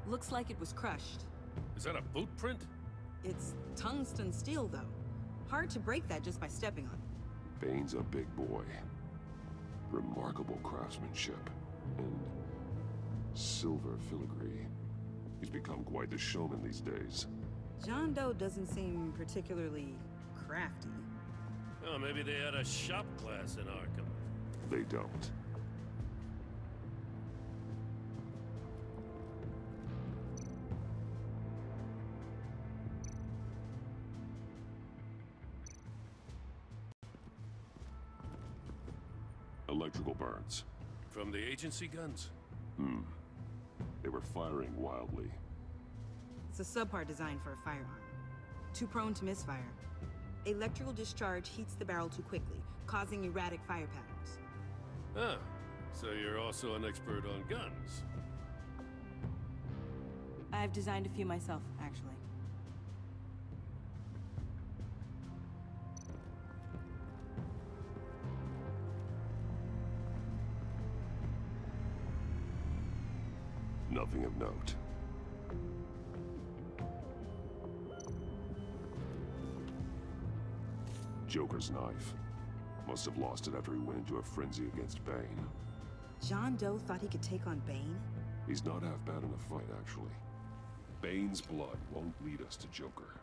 Looks like it was crushed. Is that a boot print? It's tungsten steel, though. Hard to break that just by stepping on it. Bane's a big boy. Remarkable craftsmanship. And silver filigree. He's become quite the showman these days. John Doe doesn't seem particularly crafty. Oh, maybe they had a shop class in Arkham. They don't. Electrical burns. From the agency guns? They were firing wildly. It's a subpart designed for a firearm. Too prone to misfire. Electrical discharge heats the barrel too quickly, causing erratic fire patterns. Ah, so you're also an expert on guns. I've designed a few myself, actually. Nothing of note. Joker's knife. Must have lost it after he went into a frenzy against Bane. John Doe thought he could take on Bane? He's not half bad in a fight, actually. Bane's blood won't lead us to Joker.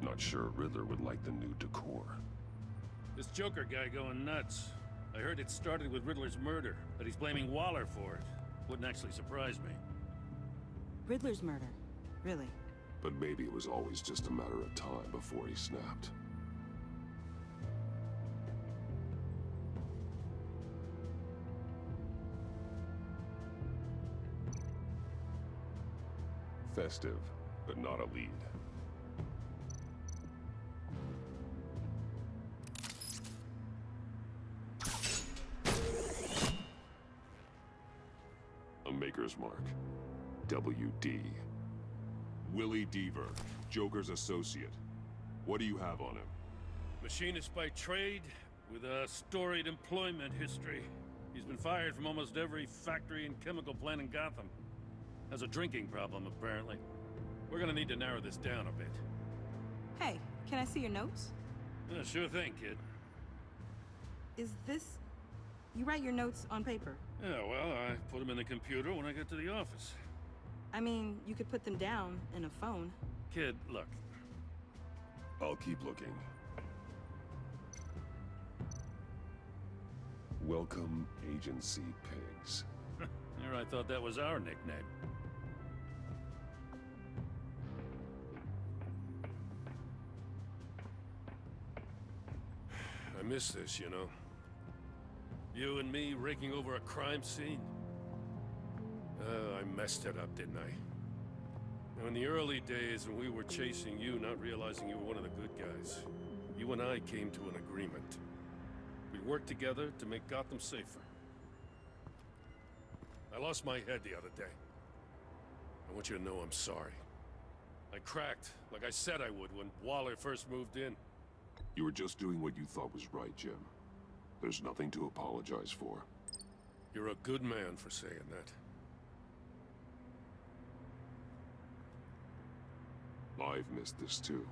Not sure Riddler would like the new decor. This Joker guy going nuts. I heard it started with Riddler's murder, but he's blaming Waller for it. Wouldn't actually surprise me. Riddler's murder? Really? But maybe it was always just a matter of time before he snapped. Festive, but not a lead. A Maker's Mark. WD. Willie Deaver, Joker's associate. What do you have on him? Machinist by trade, with a storied employment history. He's been fired from almost every factory and chemical plant in Gotham. Has a drinking problem, apparently. We're gonna need to narrow this down a bit. Hey, can I see your notes? Yeah, sure thing, kid. Is this... You write your notes on paper? Yeah, well, I put them in the computer when I get to the office. I mean, you could put them down in a phone. Kid, look. I'll keep looking. Welcome, Agency Pigs. Here I thought that was our nickname. I miss this, you know. You and me raking over a crime scene. I messed it up, didn't I? Now, in the early days when we were chasing you, not realizing you were one of the good guys, you and I came to an agreement. We worked together to make Gotham safer. I lost my head the other day. I want you to know I'm sorry. I cracked, like I said I would when Waller first moved in. You were just doing what you thought was right, Jim. There's nothing to apologize for. You're a good man for saying that. I've missed this too.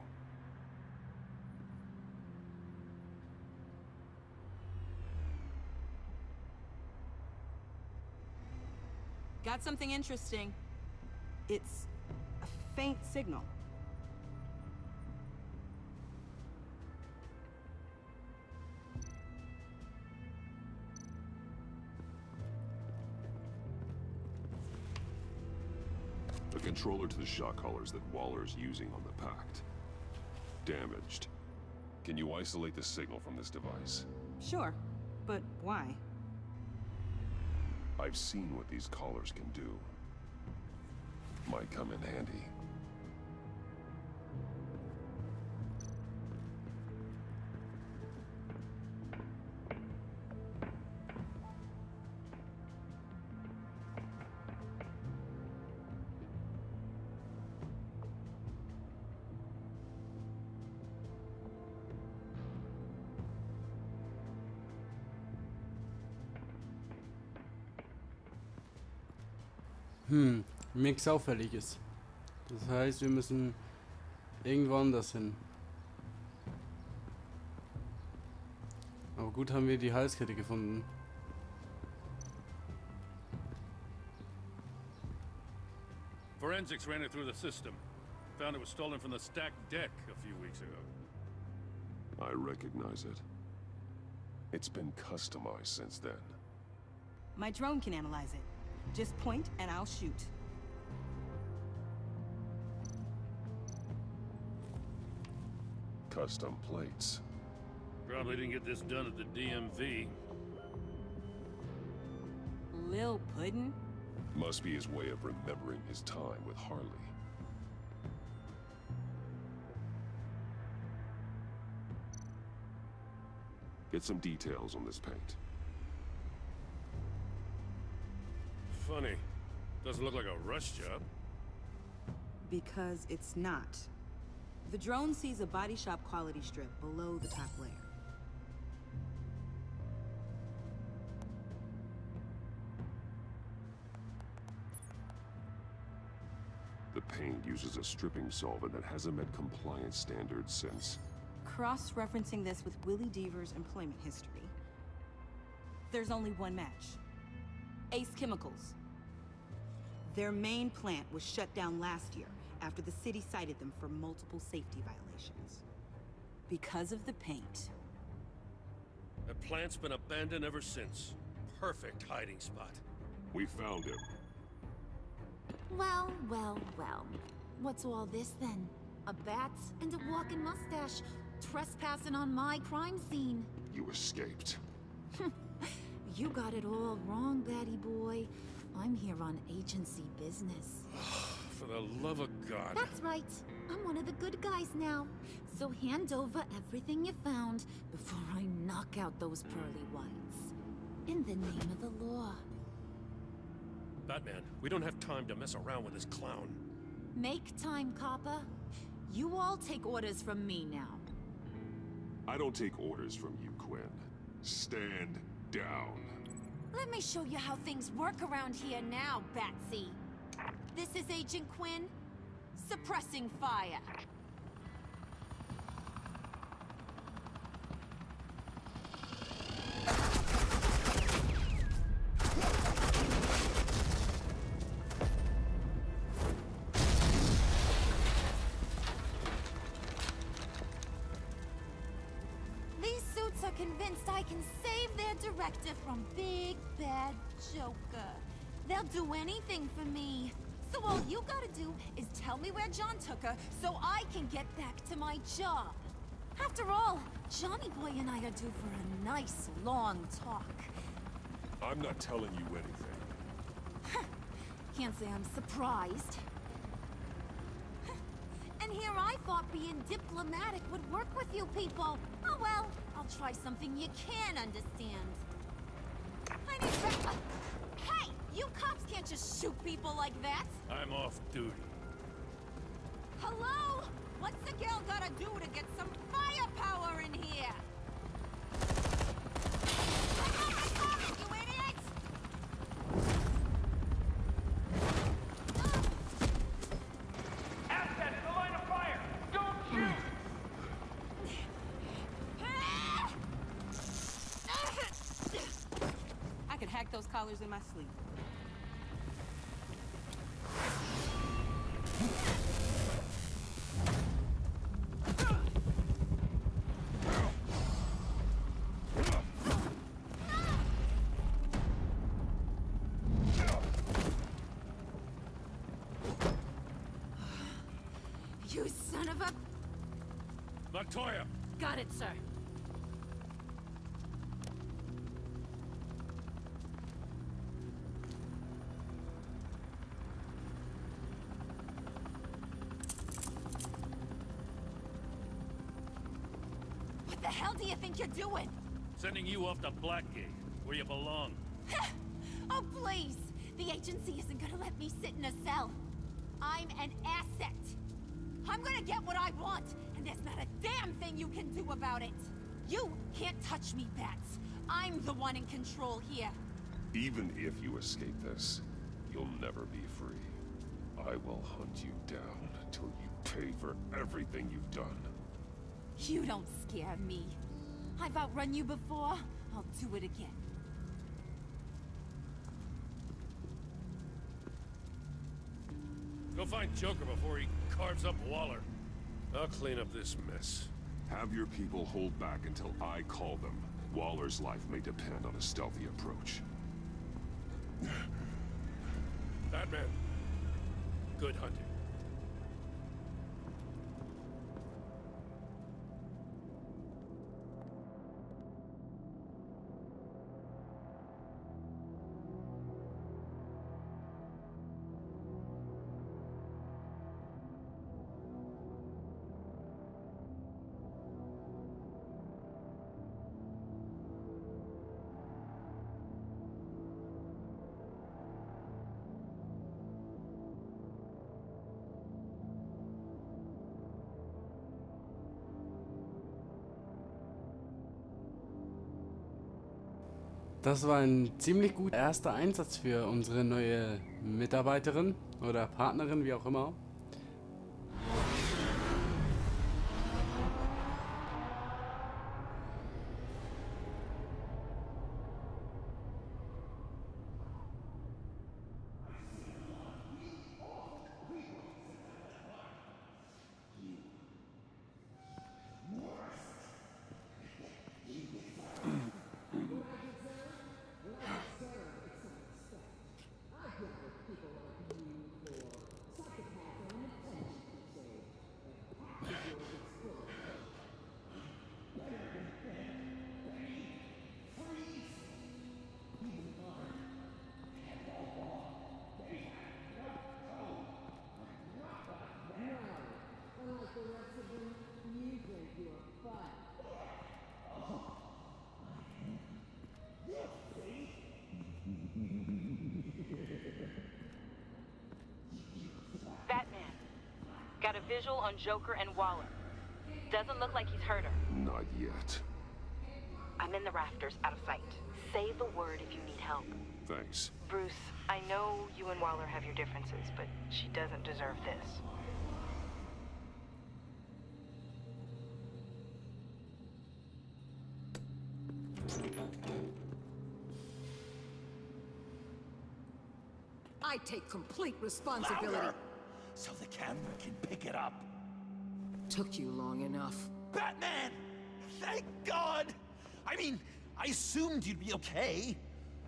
Got something interesting. It's a faint signal. A controller to the shock collars that Waller's using on the Pact. Damaged. Can you isolate the signal from this device? Sure, but why? I've seen what these collars can do. Might come in handy. Nichts Auffälliges. Das heißt, wir müssen irgendwo anders hin. Aber gut, haben wir die Halskette gefunden. Forensics ran it through the system. Found it was stolen from the stacked deck a few weeks ago. I recognize it. It's been customized since then. My drone can analyze it. Just point and I'll shoot. Custom plates. Probably didn't get this done at the DMV. Lil Puddin'? Must be his way of remembering his time with Harley. Get some details on this paint. Funny. Doesn't look like a rush job. Because it's not. The drone sees a body shop quality strip below the top layer. The paint uses a stripping solvent that hasn't met compliance standards since... Cross-referencing this with Willie Deaver's employment history, there's only one match. Ace Chemicals. Their main plant was shut down last year after the city cited them for multiple safety violations. Because of the paint. The plant's been abandoned ever since. Perfect hiding spot. We found him. Well, well, well. What's all this then? A bat and a walking mustache trespassing on my crime scene. You escaped. You got it all wrong, Batty boy. I'm here on agency business. for the love of God. That's right. I'm one of the good guys now. So hand over everything you found before I knock out those pearly whites. In the name of the law. Batman, we don't have time to mess around with this clown. Make time, Copper. You all take orders from me now. I don't take orders from you, Quinn. Stand down. Let me show you how things work around here now, Batsy. This is Agent Quinn, suppressing fire. These suits are convinced I can save their director from Big Bad Joker. They'll do anything for me. So all you gotta do is tell me where John took her so I can get back to my job. After all, Johnny Boy and I are due for a nice long talk. I'm not telling you anything. Can't say I'm surprised. And here I thought being diplomatic would work with you people. Oh well, I'll try something you can understand. I need Hey! You cops can't just shoot people like that! I'm off duty. Hello? What's a girl gotta do to get some firepower in here? You idiot! Assets, the line of fire! Don't shoot! I could hack those collars in my sleep. You son of a... Montoya! Got it, sir. What the hell do you think you're doing? Sending you off to Blackgate, where you belong. Oh, please! The agency isn't gonna let me sit in a cell. I'm an asset. I'm gonna get what I want, and there's not a damn thing you can do about it. You can't touch me, Bats. I'm the one in control here. Even if you escape this, you'll never be free. I will hunt you down until you pay for everything you've done. You don't scare me. I've outrun you before. I'll do it again. Go find Joker before he carves up Waller. I'll clean up this mess. Have your people hold back until I call them. Waller's life may depend on a stealthy approach. Batman, good hunting. Das war ein ziemlich guter erster Einsatz für unsere neue Mitarbeiterin oder Partnerin, wie auch immer. visual on Joker and Waller. Doesn't look like he's hurt her. Not yet. I'm in the rafters, out of sight. Say the word if you need help. Thanks. Bruce, I know you and Waller have your differences, but she doesn't deserve this. I take complete responsibility. Louder, so the camera can pick it up. Took you long enough. Batman! Thank God! I mean, I assumed you'd be okay.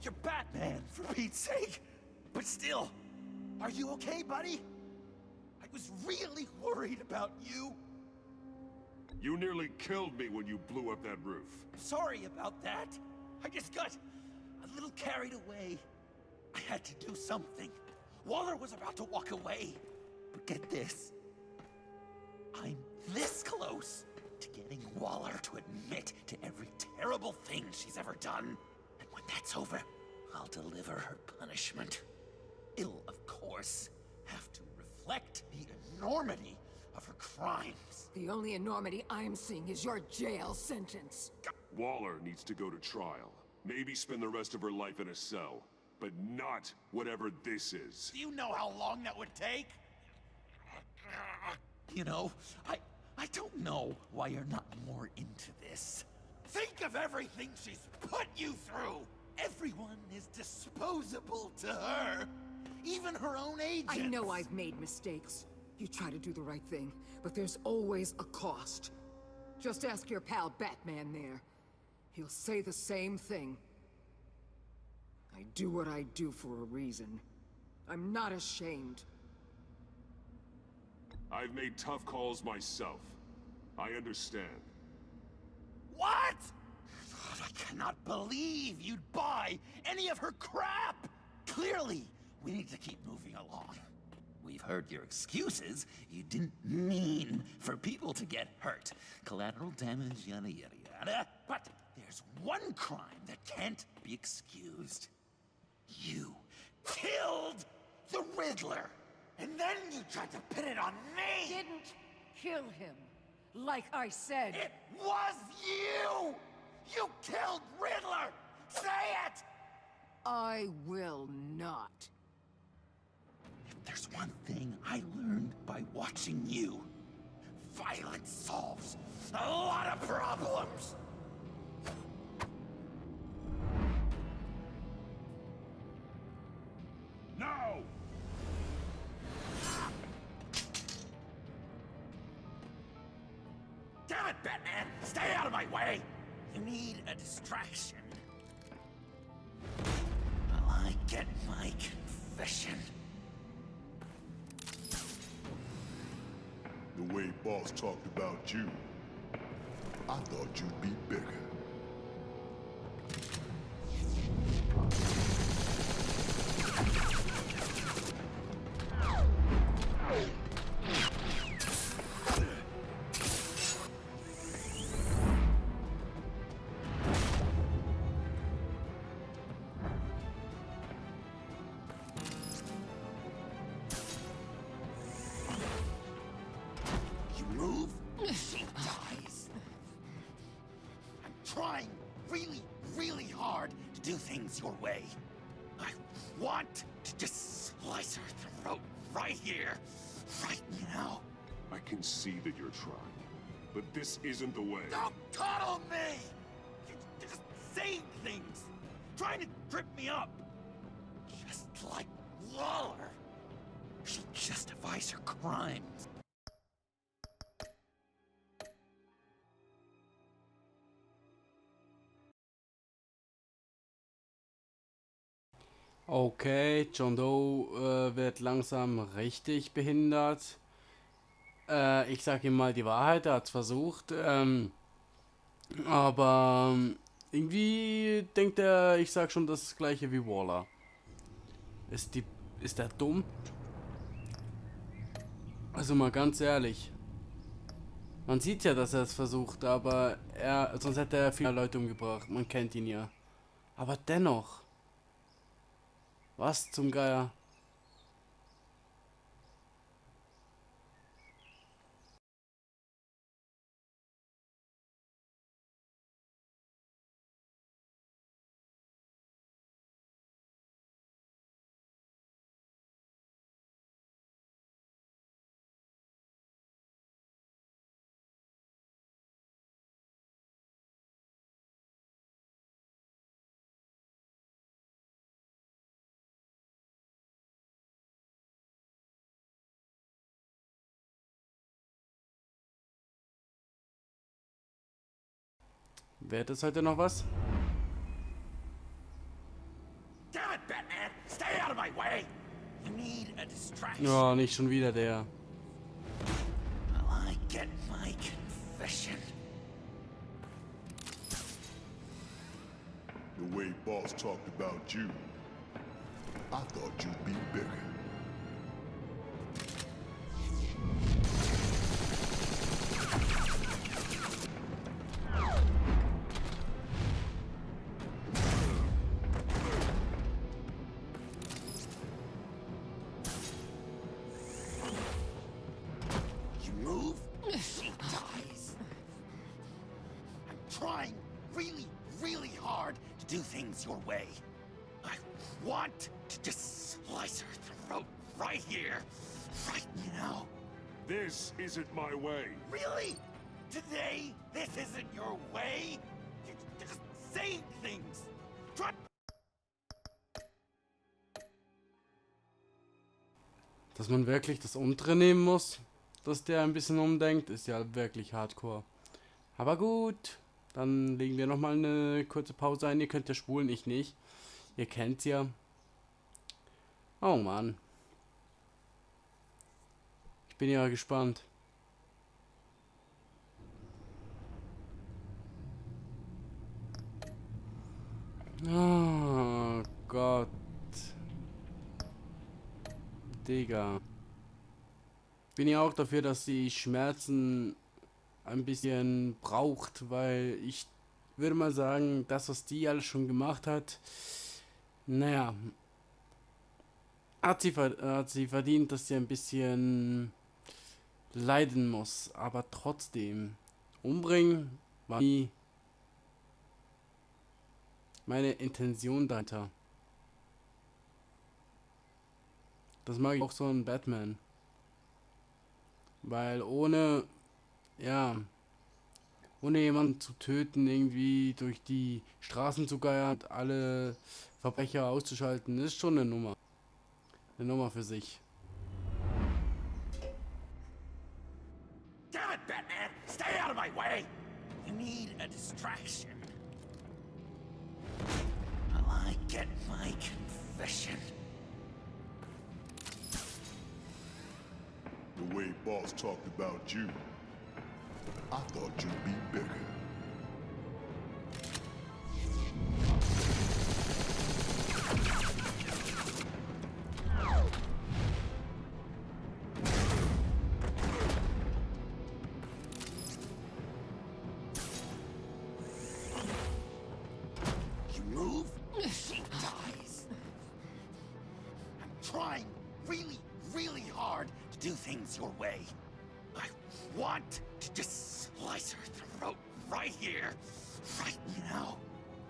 You're Batman, for Pete's sake. But still, are you okay, buddy? I was really worried about you. You nearly killed me when you blew up that roof. Sorry about that. I just got a little carried away. I had to do something. Waller was about to walk away. But get this. I'm this close to getting Waller to admit to every terrible thing she's ever done. And when that's over, I'll deliver her punishment. It'll, of course, have to reflect the enormity of her crimes. The only enormity I'm seeing is your jail sentence. Waller needs to go to trial. Maybe spend the rest of her life in a cell. But not whatever this is. Do you know how long that would take? You know, I don't know why you're not more into this. Think of everything she's put you through! Everyone is disposable to her. Even her own agents. I know I've made mistakes. You try to do the right thing, but there's always a cost. Just ask your pal Batman there. He'll say the same thing. I do what I do for a reason. I'm not ashamed. I've made tough calls myself. I understand. What? God, I cannot believe you'd buy any of her crap! Clearly, we need to keep moving along. We've heard your excuses. You didn't mean for people to get hurt. Collateral damage, yada yada yada. But there's one crime that can't be excused. You killed the Riddler! And then you tried to pin it on me! Didn't kill him. Like I said. It was you! You killed Riddler! Say it! I will not. If there's one thing I learned by watching you, violence solves a lot of problems! No! Damn it, Batman! Stay out of my way! You need a distraction. While I get my confession. The way Boss talked about you, I thought you'd be bigger. She dies. I'm trying really, really hard to do things your way. I want to just slice her throat right here, right now. I can see that you're trying, but this isn't the way. Don't coddle me! You're just saying things, trying to trip me up. Just like Waller. She justifies her crimes. Okay, John Doe wird langsam richtig behindert. Ich sag ihm mal die Wahrheit, er hat's versucht. Aber irgendwie denkt er, ich sag schon das gleiche wie Waller. Ist er dumm? Also mal ganz ehrlich. Man sieht ja, dass er es versucht, aber sonst hätte er viele Leute umgebracht. Man kennt ihn ja. Aber dennoch. Was zum Geier? Wird es heute noch was? Damn it, Batman! Stay out of my way! You need a distraction. Oh, nicht schon wieder der. Will I get my confession? The way Boss talked about you, I thought you'd be bigger. You move, she dies. I'm trying really, really hard to do things your way. I want to just slice her throat right here, right now. This isn't my way. Really? Today, this isn't your way? You're just saying things. Try. Dass man wirklich das untere nehmen muss, dass der ein bisschen umdenkt, ist ja wirklich hardcore. Aber gut, dann legen wir nochmal eine kurze Pause ein. Ihr könnt ja spulen, ich nicht. Ihr kennt's ja. Oh Mann. Ich bin ja gespannt. Oh Gott. Digga. Bin ja auch dafür, dass sie Schmerzen ein bisschen braucht, weil ich würde mal sagen, das, was die alles schon gemacht hat, naja, hat sie verdient, dass sie ein bisschen leiden muss, aber trotzdem, umbringen war nie meine Intention dahinter. Das mag ich auch so an Batman. Weil ohne jemanden zu töten, irgendwie durch die Straßen zu geiern, alle Verbrecher auszuschalten, ist schon eine Nummer. Eine Nummer für sich. Damn it, Batman! Stay out of my way! You need a distraction. Will I get my confession? The way Boss talked about you, I thought you'd be bigger. You move, she dies. I'm trying really, really hard to do things your way. I want to just slice her throat right here, right now.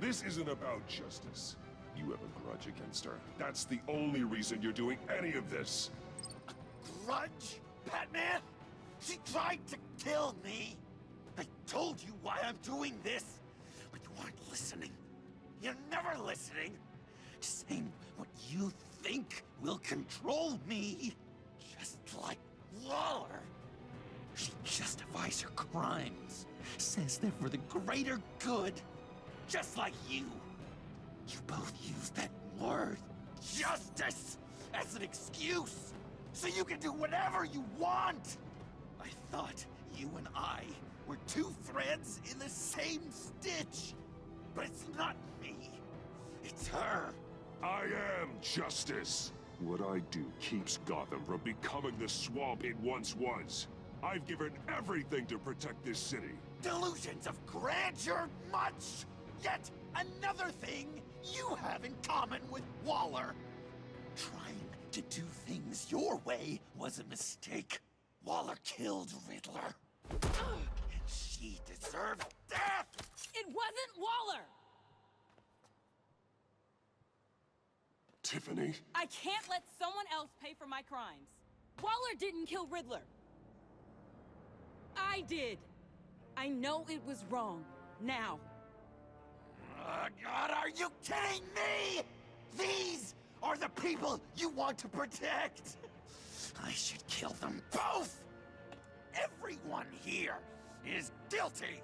This isn't about justice. You have a grudge against her. That's the only reason you're doing any of this. Grudge, Batman? She tried to kill me. I told you why I'm doing this, but you aren't listening. You're never listening. Just saying what you think will control me. Just like Waller. She justifies her crimes, says they're for the greater good, just like you. You both use that word, justice, as an excuse, so you can do whatever you want. I thought you and I were two threads in the same stitch, but it's not me. It's her. I am justice. What I do keeps Gotham from becoming the swamp it once was. I've given everything to protect this city. Delusions of grandeur much! Yet another thing you have in common with Waller. Trying to do things your way was a mistake. Waller killed Riddler. And she deserved death! It wasn't Waller! Tiffany? I can't let someone else pay for my crimes. Waller didn't kill Riddler. I did. I know it was wrong. Now. God, are you kidding me? These are the people you want to protect. I should kill them both. Everyone here is guilty.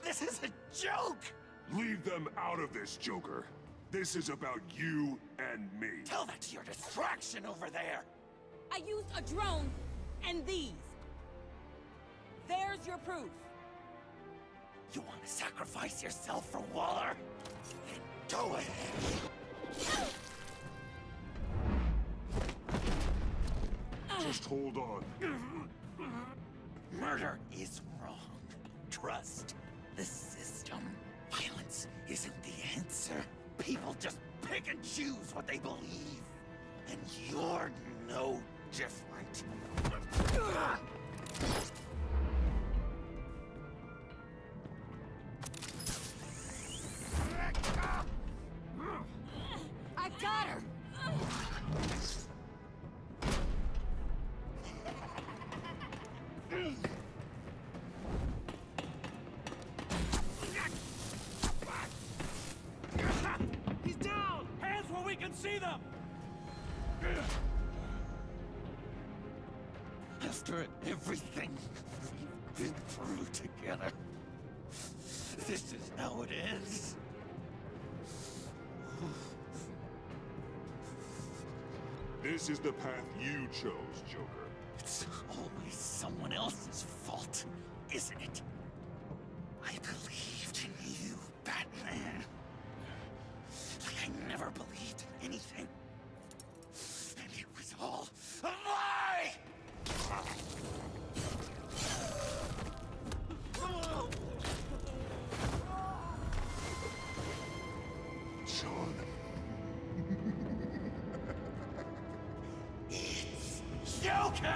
This is a joke! Leave them out of this, Joker. This is about you and me. Tell that to your distraction over there! I used a drone and these. There's your proof. You want to sacrifice yourself for Waller? Then go ahead. Just hold on. Murder is wrong. Trust the system. Violence isn't the answer. People just pick and choose what they believe. And you're no different. I got her! He's down! Hands where we can see them! After everything we've been through together, this is how it ends. This is the path you chose, Joker. It's always someone else's fault, isn't it? I believed in you, Batman. Like I never believed in anything. And it was all a lie! Sean. It's Joker!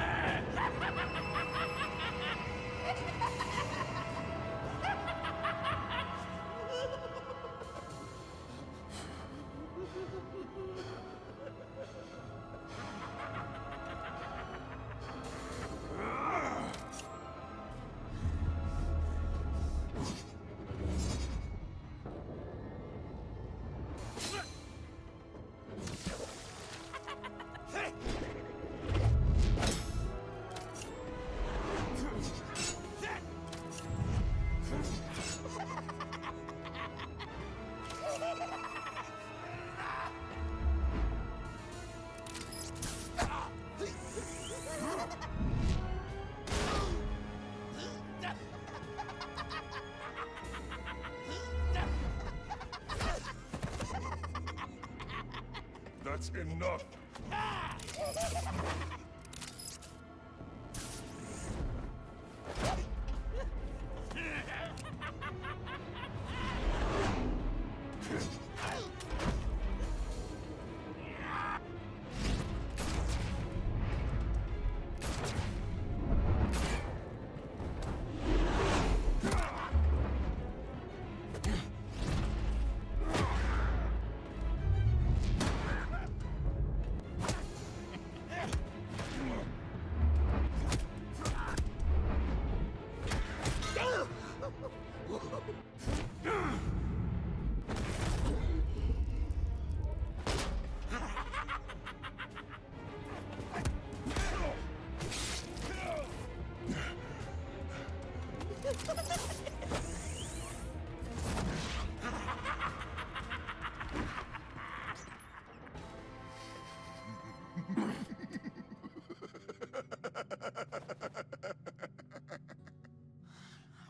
That's enough.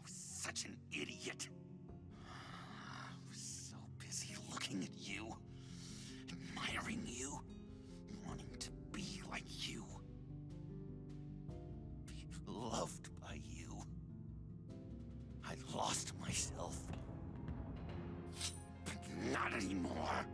Such an idiot. I was so busy looking at you, admiring you, wanting to be like you, be loved by you. I lost myself, but not anymore.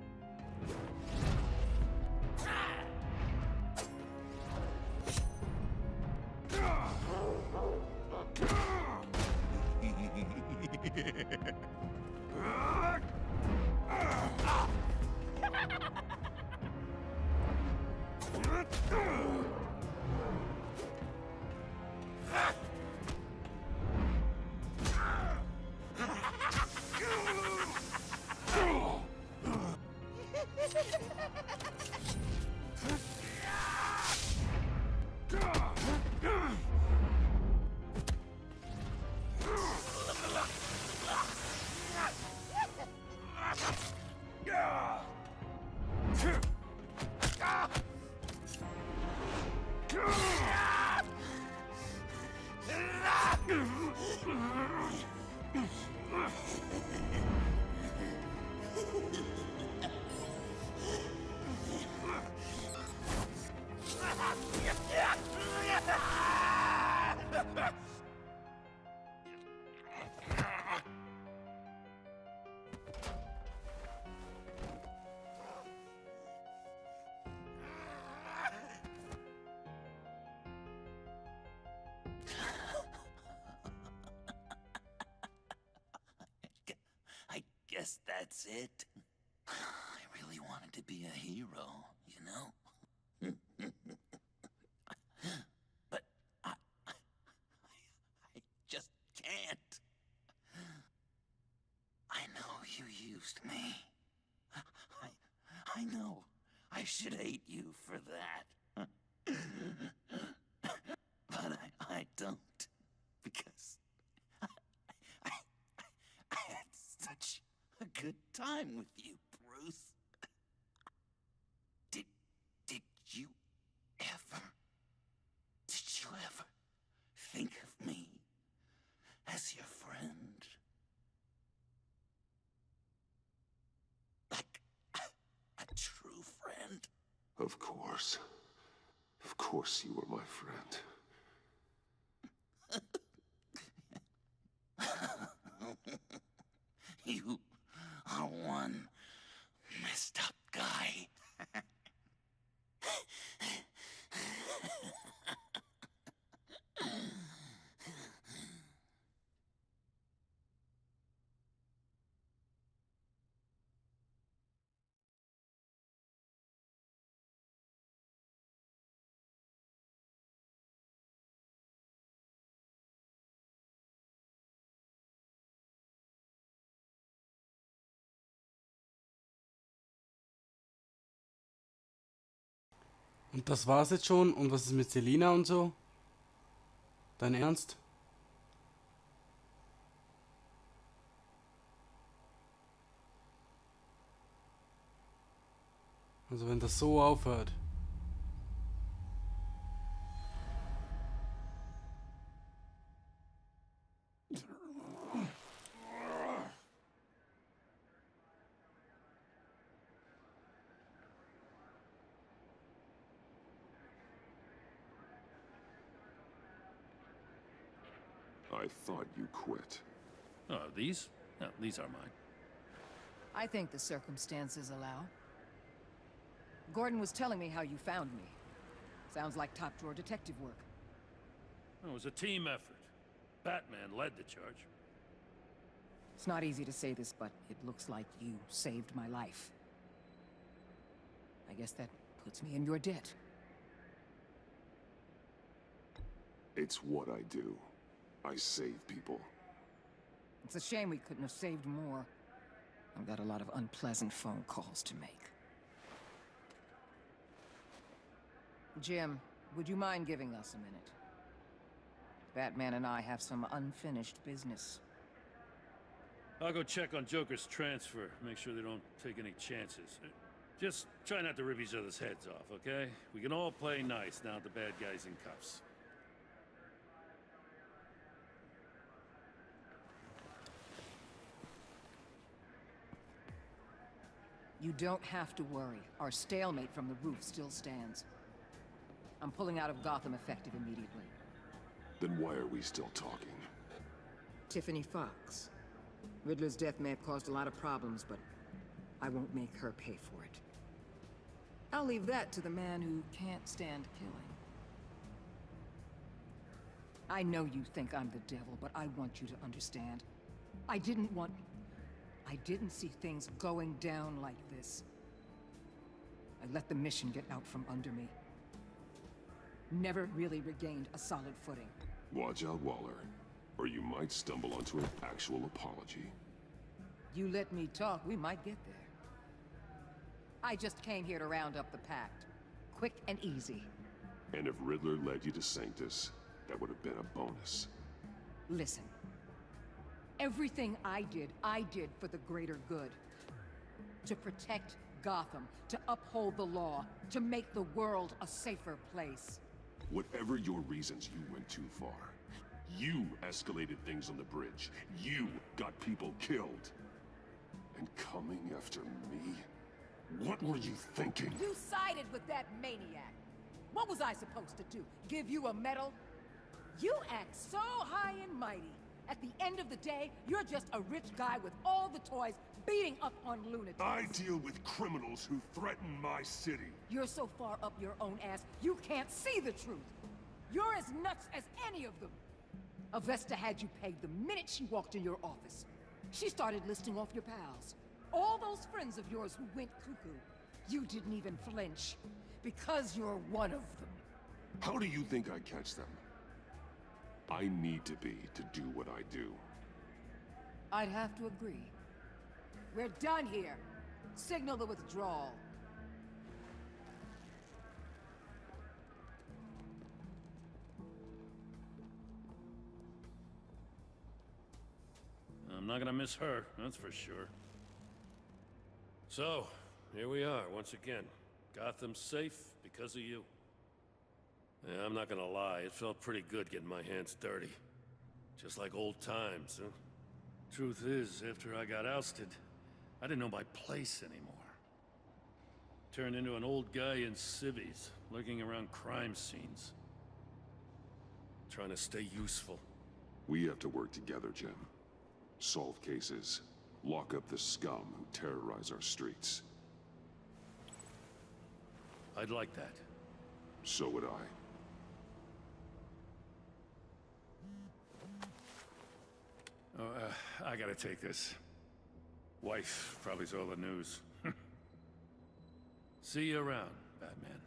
guess that's it. I really wanted to be a hero, you know? But I just can't. I know you used me. I know. I should hate you for that. But I don't. Because I had such a good time with you, Bruce. Did you ever think of me as your friend? Like a true friend? Of course. Of course you were my friend. You are one messed up guy. Und das war's jetzt schon? Und was ist mit Selina und so? Dein Ernst? Also wenn das so aufhört. I thought you quit. Oh, these? No, these are mine. I think the circumstances allow. Gordon was telling me how you found me. Sounds like top-drawer detective work. It was a team effort. Batman led the charge. It's not easy to say this, but it looks like you saved my life. I guess that puts me in your debt. It's what I do. I save people. It's a shame we couldn't have saved more. I've got a lot of unpleasant phone calls to make. Jim, would you mind giving us a minute? Batman and I have some unfinished business. I'll go check on Joker's transfer, make sure they don't take any chances. Just try not to rip each other's heads off, okay? We can all play nice now that the bad guy's in cuffs. You don't have to worry. Our stalemate from the roof still stands. I'm pulling out of Gotham effective immediately. Then why are we still talking? Tiffany Fox. Riddler's death may have caused a lot of problems, but I won't make her pay for it. I'll leave that to the man who can't stand killing. I know you think I'm the devil, but I want you to understand. I didn't see things going down like this. I let the mission get out from under me. Never really regained a solid footing. Watch out, Waller, or you might stumble onto an actual apology. You let me talk, we might get there. I just came here to round up the pact. Quick and easy. And if Riddler led you to Sanctus, that would have been a bonus. Listen. Everything I did for the greater good. To protect Gotham, to uphold the law, to make the world a safer place. Whatever your reasons, you went too far. You escalated things on the bridge. You got people killed. And coming after me? What were you thinking? You sided with that maniac. What was I supposed to do? Give you a medal? You act so high and mighty. At the end of the day, you're just a rich guy with all the toys beating up on lunatics. I deal with criminals who threaten my city. You're so far up your own ass, you can't see the truth. You're as nuts as any of them. Avesta had you pegged the minute she walked in your office. She started listing off your pals. All those friends of yours who went cuckoo. You didn't even flinch. Because you're one of them. How do you think I catch them? I need to be to do what I do. I'd have to agree. We're done here. Signal the withdrawal. I'm not gonna miss her, that's for sure. So, here we are, once again. Gotham's safe because of you. Yeah, I'm not gonna lie, it felt pretty good getting my hands dirty. Just like old times, huh? Truth is, after I got ousted, I didn't know my place anymore. Turned into an old guy in civvies, lurking around crime scenes. Trying to stay useful. We have to work together, Jim. Solve cases. Lock up the scum who terrorize our streets. I'd like that. So would I. I gotta take this. Wife probably saw the news. See you around, Batman.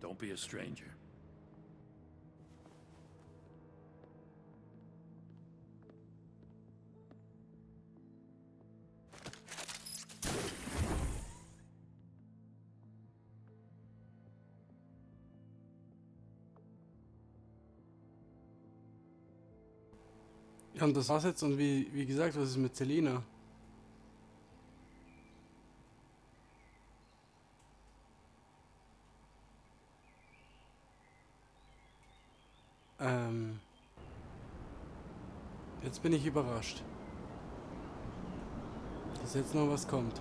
Don't be a stranger. Ja, und das war's jetzt. Und wie gesagt, was ist mit Selina? Jetzt bin ich überrascht, dass jetzt noch was kommt.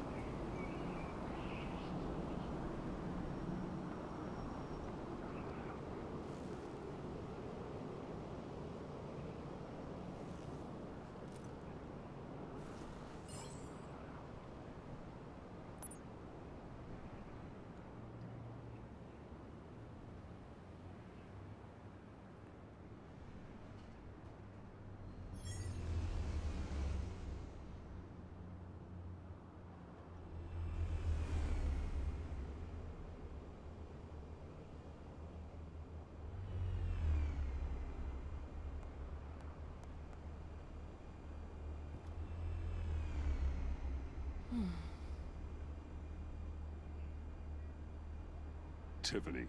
Tiffany,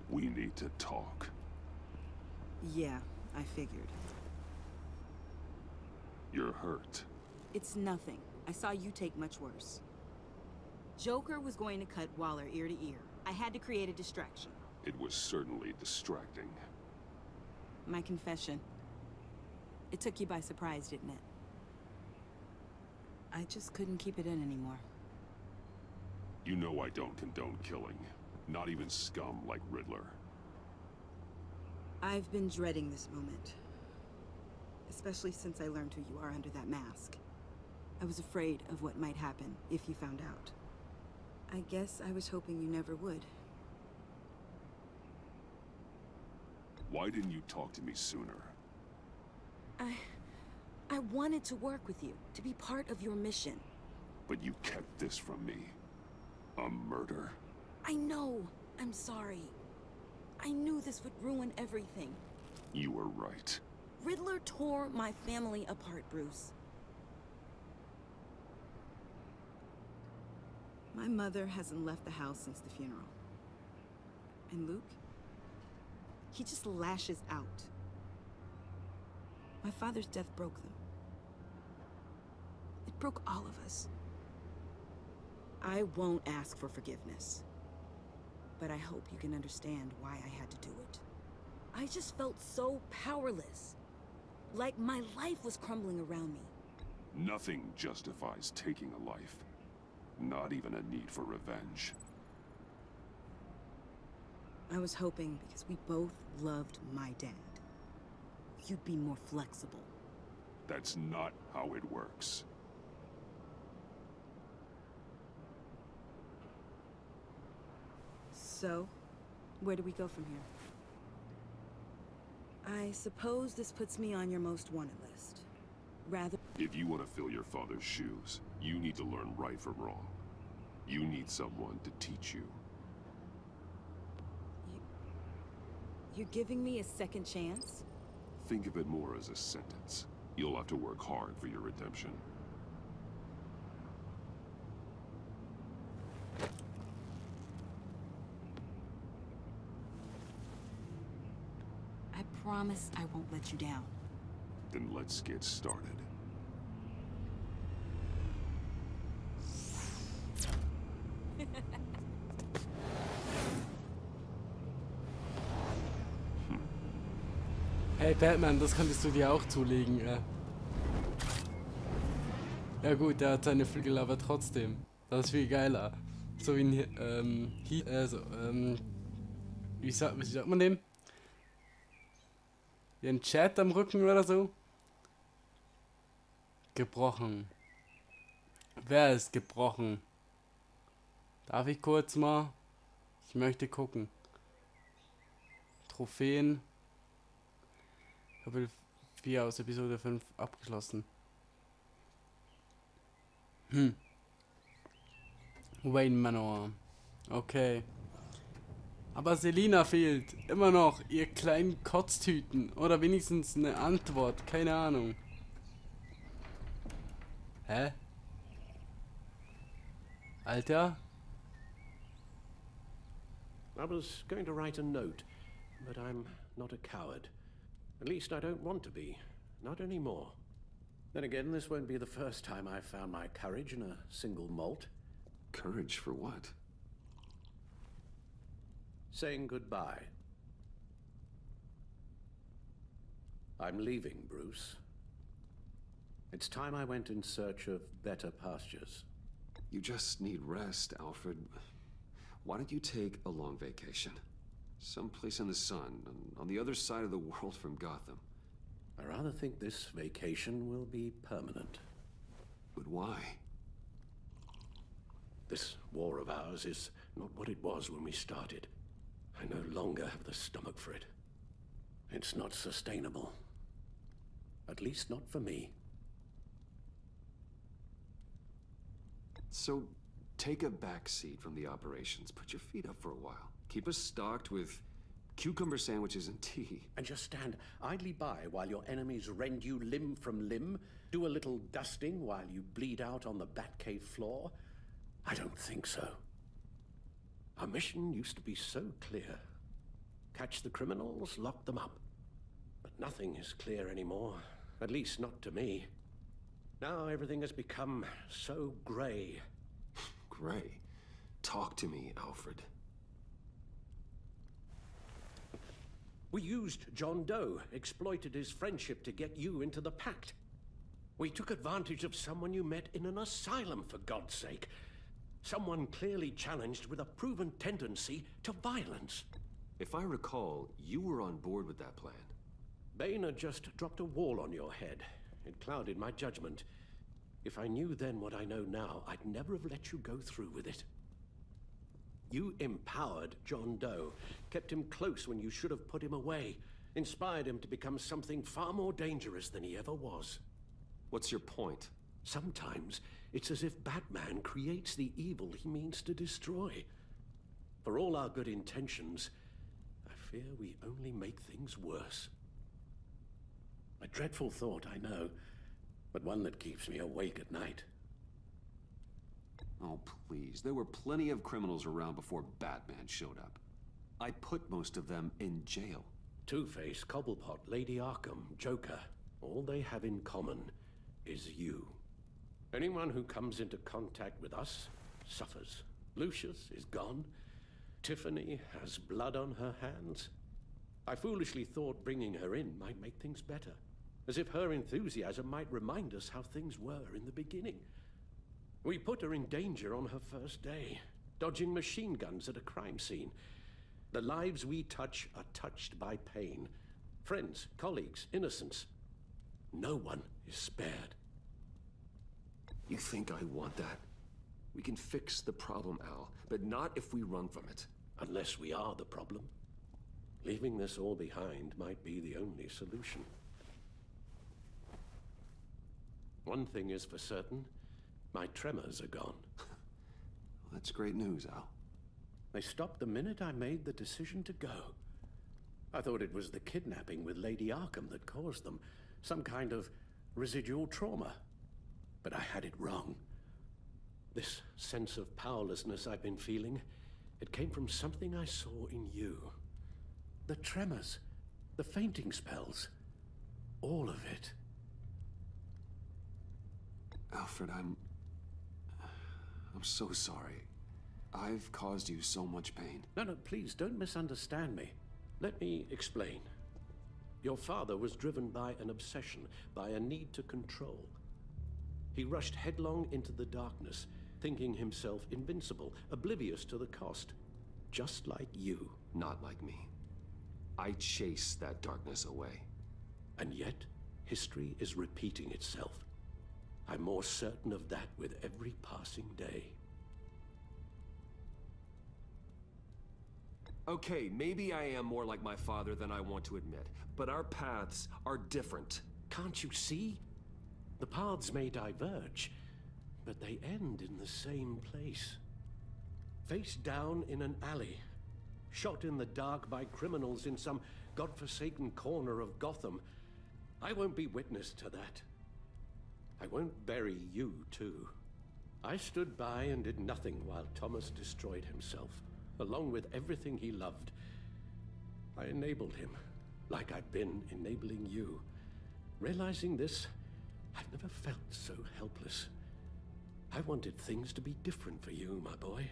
we need to talk. Yeah, I figured. You're hurt. It's nothing. I saw you take much worse. Joker was going to cut Waller ear to ear. I had to create a distraction. It was certainly distracting. My confession. It took you by surprise, didn't it? I just couldn't keep it in anymore. You know I don't condone killing. Not even scum like Riddler. I've been dreading this moment. Especially since I learned who you are under that mask. I was afraid of what might happen if you found out. I guess I was hoping you never would. Why didn't you talk to me sooner? I wanted to work with you, to be part of your mission. But you kept this from me. A murder? I know. I'm sorry. I knew this would ruin everything. You were right. Riddler tore my family apart, Bruce. My mother hasn't left the house since the funeral. And Luke? He just lashes out. My father's death broke them. It broke all of us. I won't ask for forgiveness. But I hope you can understand why I had to do it. I just felt so powerless. Like my life was crumbling around me. Nothing justifies taking a life. Not even a need for revenge. I was hoping because we both loved my dad, you'd be more flexible. That's not how it works. So, where do we go from here? I suppose this puts me on your most wanted list. Rather... If you want to fill your father's shoes, you need to learn right from wrong. You need someone to teach you. You're giving me a second chance? Think of it more as a sentence. You'll have to work hard for your redemption. I promise I won't let you down. Then let's get started. Hey Batman, das könntest du dir auch zulegen, Ja gut, der hat seine Flügel aber trotzdem. Das ist viel geiler. So wie wie sagt man dem? Wie ein Chat am Rücken oder so? Gebrochen. Wer ist gebrochen? Darf ich kurz mal? Ich möchte gucken. Trophäen. Kapitel 4 aus Episode 5 abgeschlossen. Wayne Manor. Okay. Aber Selina fehlt. Immer noch. Ihr kleinen Kotztüten. Oder wenigstens eine Antwort. Keine Ahnung. Hä? Alter? I was going to write a note, but I'm not a coward. At least I don't want to be. Not anymore. Then again, this won't be the first time I've found my courage in a single malt. Courage for what? Saying goodbye. I'm leaving, Bruce. It's time I went in search of better pastures. You just need rest, Alfred. Why don't you take a long vacation? Someplace in the sun, on the other side of the world from Gotham. I rather think this vacation will be permanent. But why? This war of ours is not what it was when we started. I no longer have the stomach for it. It's not sustainable. At least not for me. So, take a back seat from the operations. Put your feet up for a while. Keep us stocked with cucumber sandwiches and tea. And just stand idly by while your enemies rend you limb from limb? Do a little dusting while you bleed out on the Batcave floor? I don't think so. Our mission used to be so clear. Catch the criminals, lock them up. But nothing is clear anymore. At least not to me. Now everything has become so grey. Gray? Talk to me, Alfred. We used John Doe, exploited his friendship to get you into the pact. We took advantage of someone you met in an asylum, for God's sake. Someone clearly challenged with a proven tendency to violence. If I recall, you were on board with that plan. Boehner just dropped a wall on your head. It clouded my judgment. If I knew then what I know now, I'd never have let you go through with it. You empowered John Doe, kept him close when you should have put him away, inspired him to become something far more dangerous than he ever was. What's your point? Sometimes it's as if Batman creates the evil he means to destroy. For all our good intentions, I fear we only make things worse. A dreadful thought, I know, but one that keeps me awake at night. Oh, please. There were plenty of criminals around before Batman showed up. I put most of them in jail. Two-Face, Cobblepot, Lady Arkham, Joker, all they have in common is you. Anyone who comes into contact with us suffers. Lucius is gone. Tiffany has blood on her hands. I foolishly thought bringing her in might make things better, as if her enthusiasm might remind us how things were in the beginning. We put her in danger on her first day, dodging machine guns at a crime scene. The lives we touch are touched by pain. Friends, colleagues, innocents. No one is spared. You think I want that? We can fix the problem, Al, but not if we run from it. Unless we are the problem. Leaving this all behind might be the only solution. One thing is for certain, my tremors are gone. That's great news, Al. They stopped the minute I made the decision to go. I thought it was the kidnapping with Lady Arkham that caused them, some kind of residual trauma. But I had it wrong. This sense of powerlessness I've been feeling, it came from something I saw in you. The tremors, the fainting spells, all of it. Alfred, I'm so sorry. I've caused you so much pain. No, please, don't misunderstand me. Let me explain. Your father was driven by an obsession, by a need to control. He rushed headlong into the darkness, thinking himself invincible, oblivious to the cost. Just like you. Not like me. I chase that darkness away. And yet, history is repeating itself. I'm more certain of that with every passing day. Okay, maybe I am more like my father than I want to admit, but our paths are different. Can't you see? The paths may diverge, but they end in the same place. Face down in an alley, shot in the dark by criminals in some godforsaken corner of Gotham. I won't be witness to that. I won't bury you, too. I stood by and did nothing while Thomas destroyed himself, along with everything he loved. I enabled him, like I've been enabling you. Realizing this, I've never felt so helpless. I wanted things to be different for you, my boy.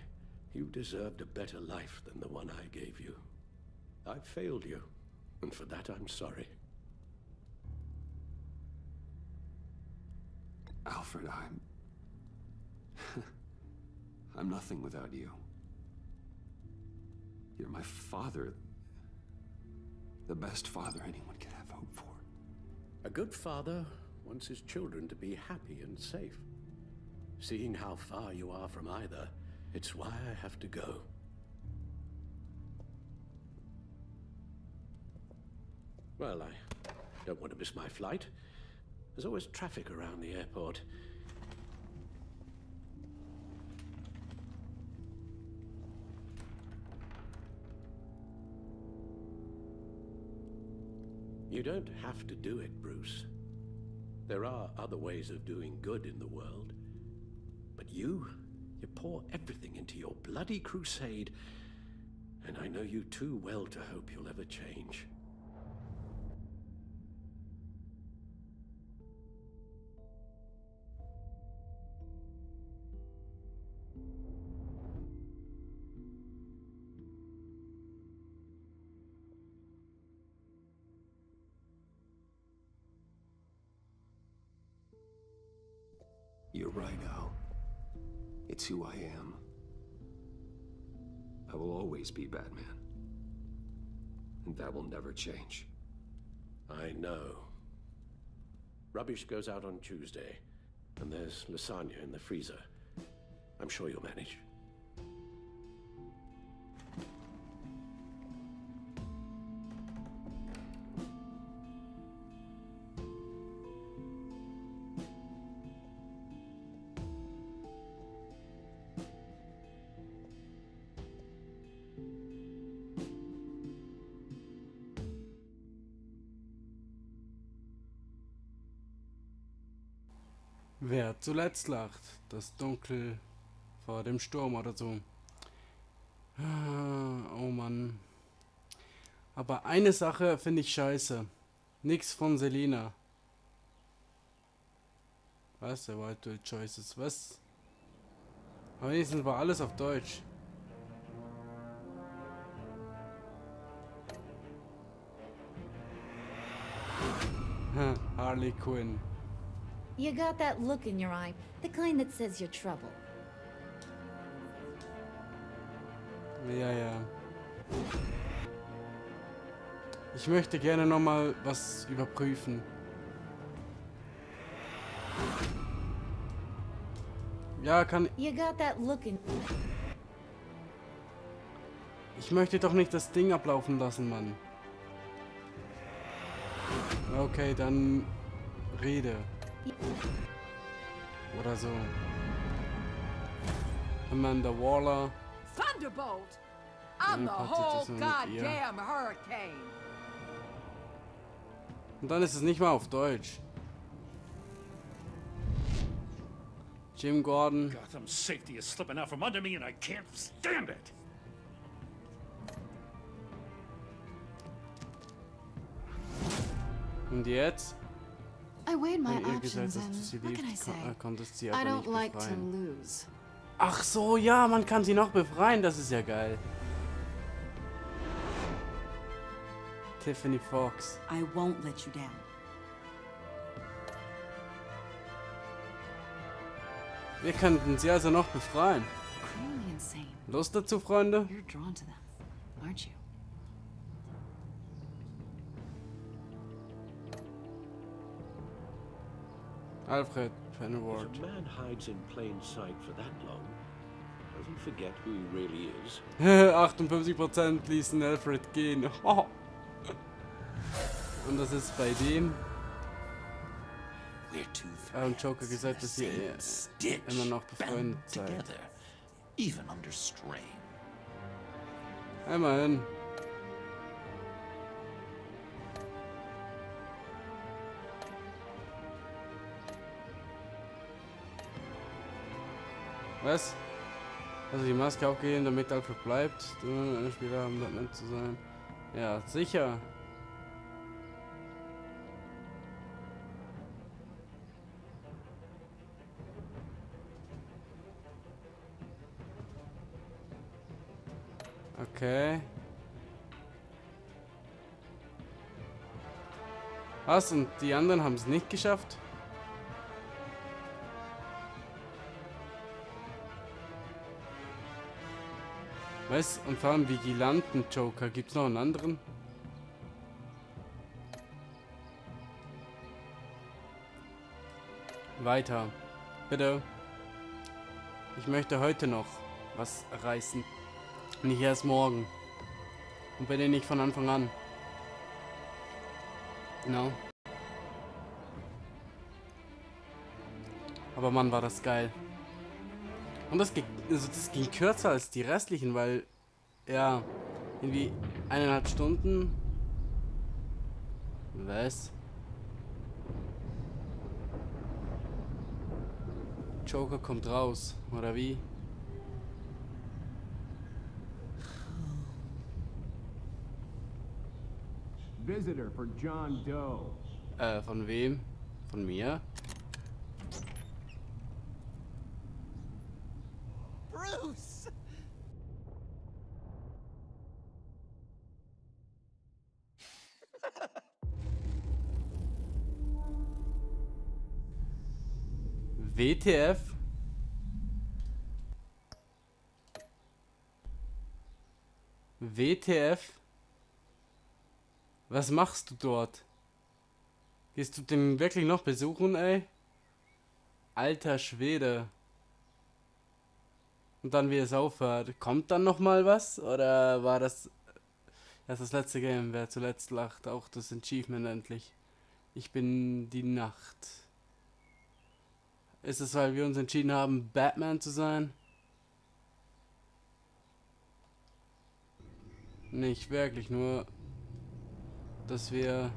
You deserved a better life than the one I gave you. I failed you, and for that I'm sorry. Alfred, I'm nothing without you. You're my father. The best father anyone could have hoped for. A good father wants his children to be happy and safe. Seeing how far you are from either, it's why I have to go. Well, I don't want to miss my flight. There's always traffic around the airport. You don't have to do it, Bruce. There are other ways of doing good in the world. But you pour everything into your bloody crusade, and I know you too well to hope you'll ever change. You're right, Al. It's who I am. I will always be Batman. And that will never change. I know. Rubbish goes out on Tuesday, and there's lasagna in the freezer. I'm sure you'll manage. Wer zuletzt lacht, das Dunkel vor dem Sturm oder so. Oh Mann. Aber eine Sache finde ich scheiße. Nix von Selina. Was? Evaluate Choices. Was? Aber wenigstens war alles auf Deutsch. Harley Quinn. You got that look in your eye, the kind that says you're trouble. Ja. Ich möchte gerne nochmal was überprüfen. Ja, kann... You got that look in... Ich möchte doch nicht das Ding ablaufen lassen, Mann. Okay, dann rede. Oder so. Amanda Waller. Thunderbolt! I'm the whole goddamn hurricane! Und dann ist es nicht mal auf Deutsch. Jim Gordon. Gotham's safety is slipping out from under me and I can't stand it. Und jetzt? I weighed my Ihr gesagt, options dass and du sie what can I liebst, say? konntest sie I aber don't nicht like to befreien. lose. Ach so, ja, man kann sie noch befreien, das ist ja geil. Tiffany Fox. I won't let you down. Wir könnten sie also noch befreien. Criminally insane. Lust dazu, Freunde? You're drawn to them, aren't you? Alfred Pennyworth. If a man hides in plain sight for that long, does he forget who he really is? 58% ließen Alfred gehen. Und das ist bei dem. Und Joker gesagt, dass ihr immer noch befreundet seid. Even under strain. Immerhin. Was? Also die Maske aufgehen, damit Alfred bleibt. Du Spieler haben Batman zu sein. Ja, sicher. Okay. Was? Und die anderen haben es nicht geschafft? Was? Und vor allem Vigilanten Joker. Gibt's noch einen anderen? Weiter. Bitte. Ich möchte heute noch was reißen. Nicht erst morgen. Und bitte nicht von Anfang an. No. Aber Mann, war das geil. Und das ging kürzer als die restlichen, weil, ja, irgendwie 1,5 Stunden. Was? Joker kommt raus, oder wie? Visitor for John Doe. Von wem? Von mir? Bruce! WTF? WTF? Was machst du dort? Gehst du den wirklich noch besuchen, ey? Alter Schwede. Und dann, wie es aufhört. Kommt dann noch mal was? Oder war das das letzte Game? Wer zuletzt lacht? Auch das Achievement endlich. Ich bin die Nacht. Ist es, weil wir uns entschieden haben, Batman zu sein? Nicht wirklich, nur dass wir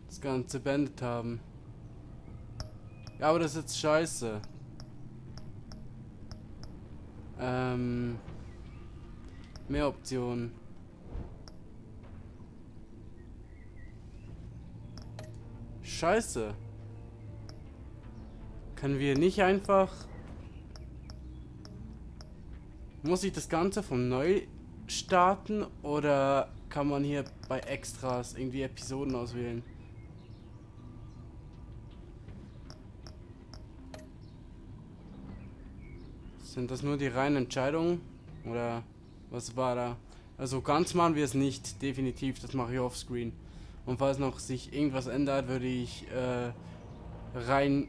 das Ganze beendet haben. Ja, aber das ist jetzt scheiße. Mehr Optionen. Scheiße. Können wir nicht einfach... Muss ich das Ganze von neu starten oder kann man hier bei Extras irgendwie Episoden auswählen? Sind das nur die reinen Entscheidungen? Oder was war da? Also ganz machen wir es nicht, definitiv, das mache ich offscreen. Und falls noch sich irgendwas ändert, würde ich rein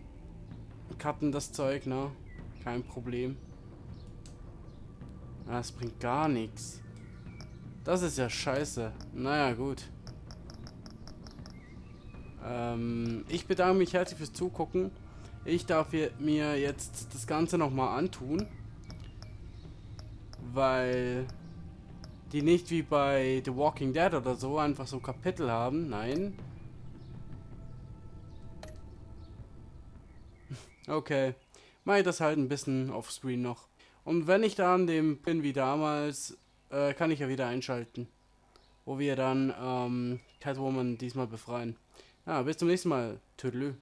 cutten das Zeug, ne? Kein Problem. Das bringt gar nichts. Das ist ja scheiße. Naja, gut. Ich bedanke mich herzlich fürs Zugucken. Ich darf mir jetzt das Ganze nochmal antun. Weil die nicht wie bei The Walking Dead oder so einfach so Kapitel haben. Nein. Okay. Mach ich das halt ein bisschen offscreen noch. Und wenn ich da an dem bin wie damals, kann ich ja wieder einschalten. Wo wir dann Catwoman diesmal befreien. Ja, bis zum nächsten Mal. Tüdelü.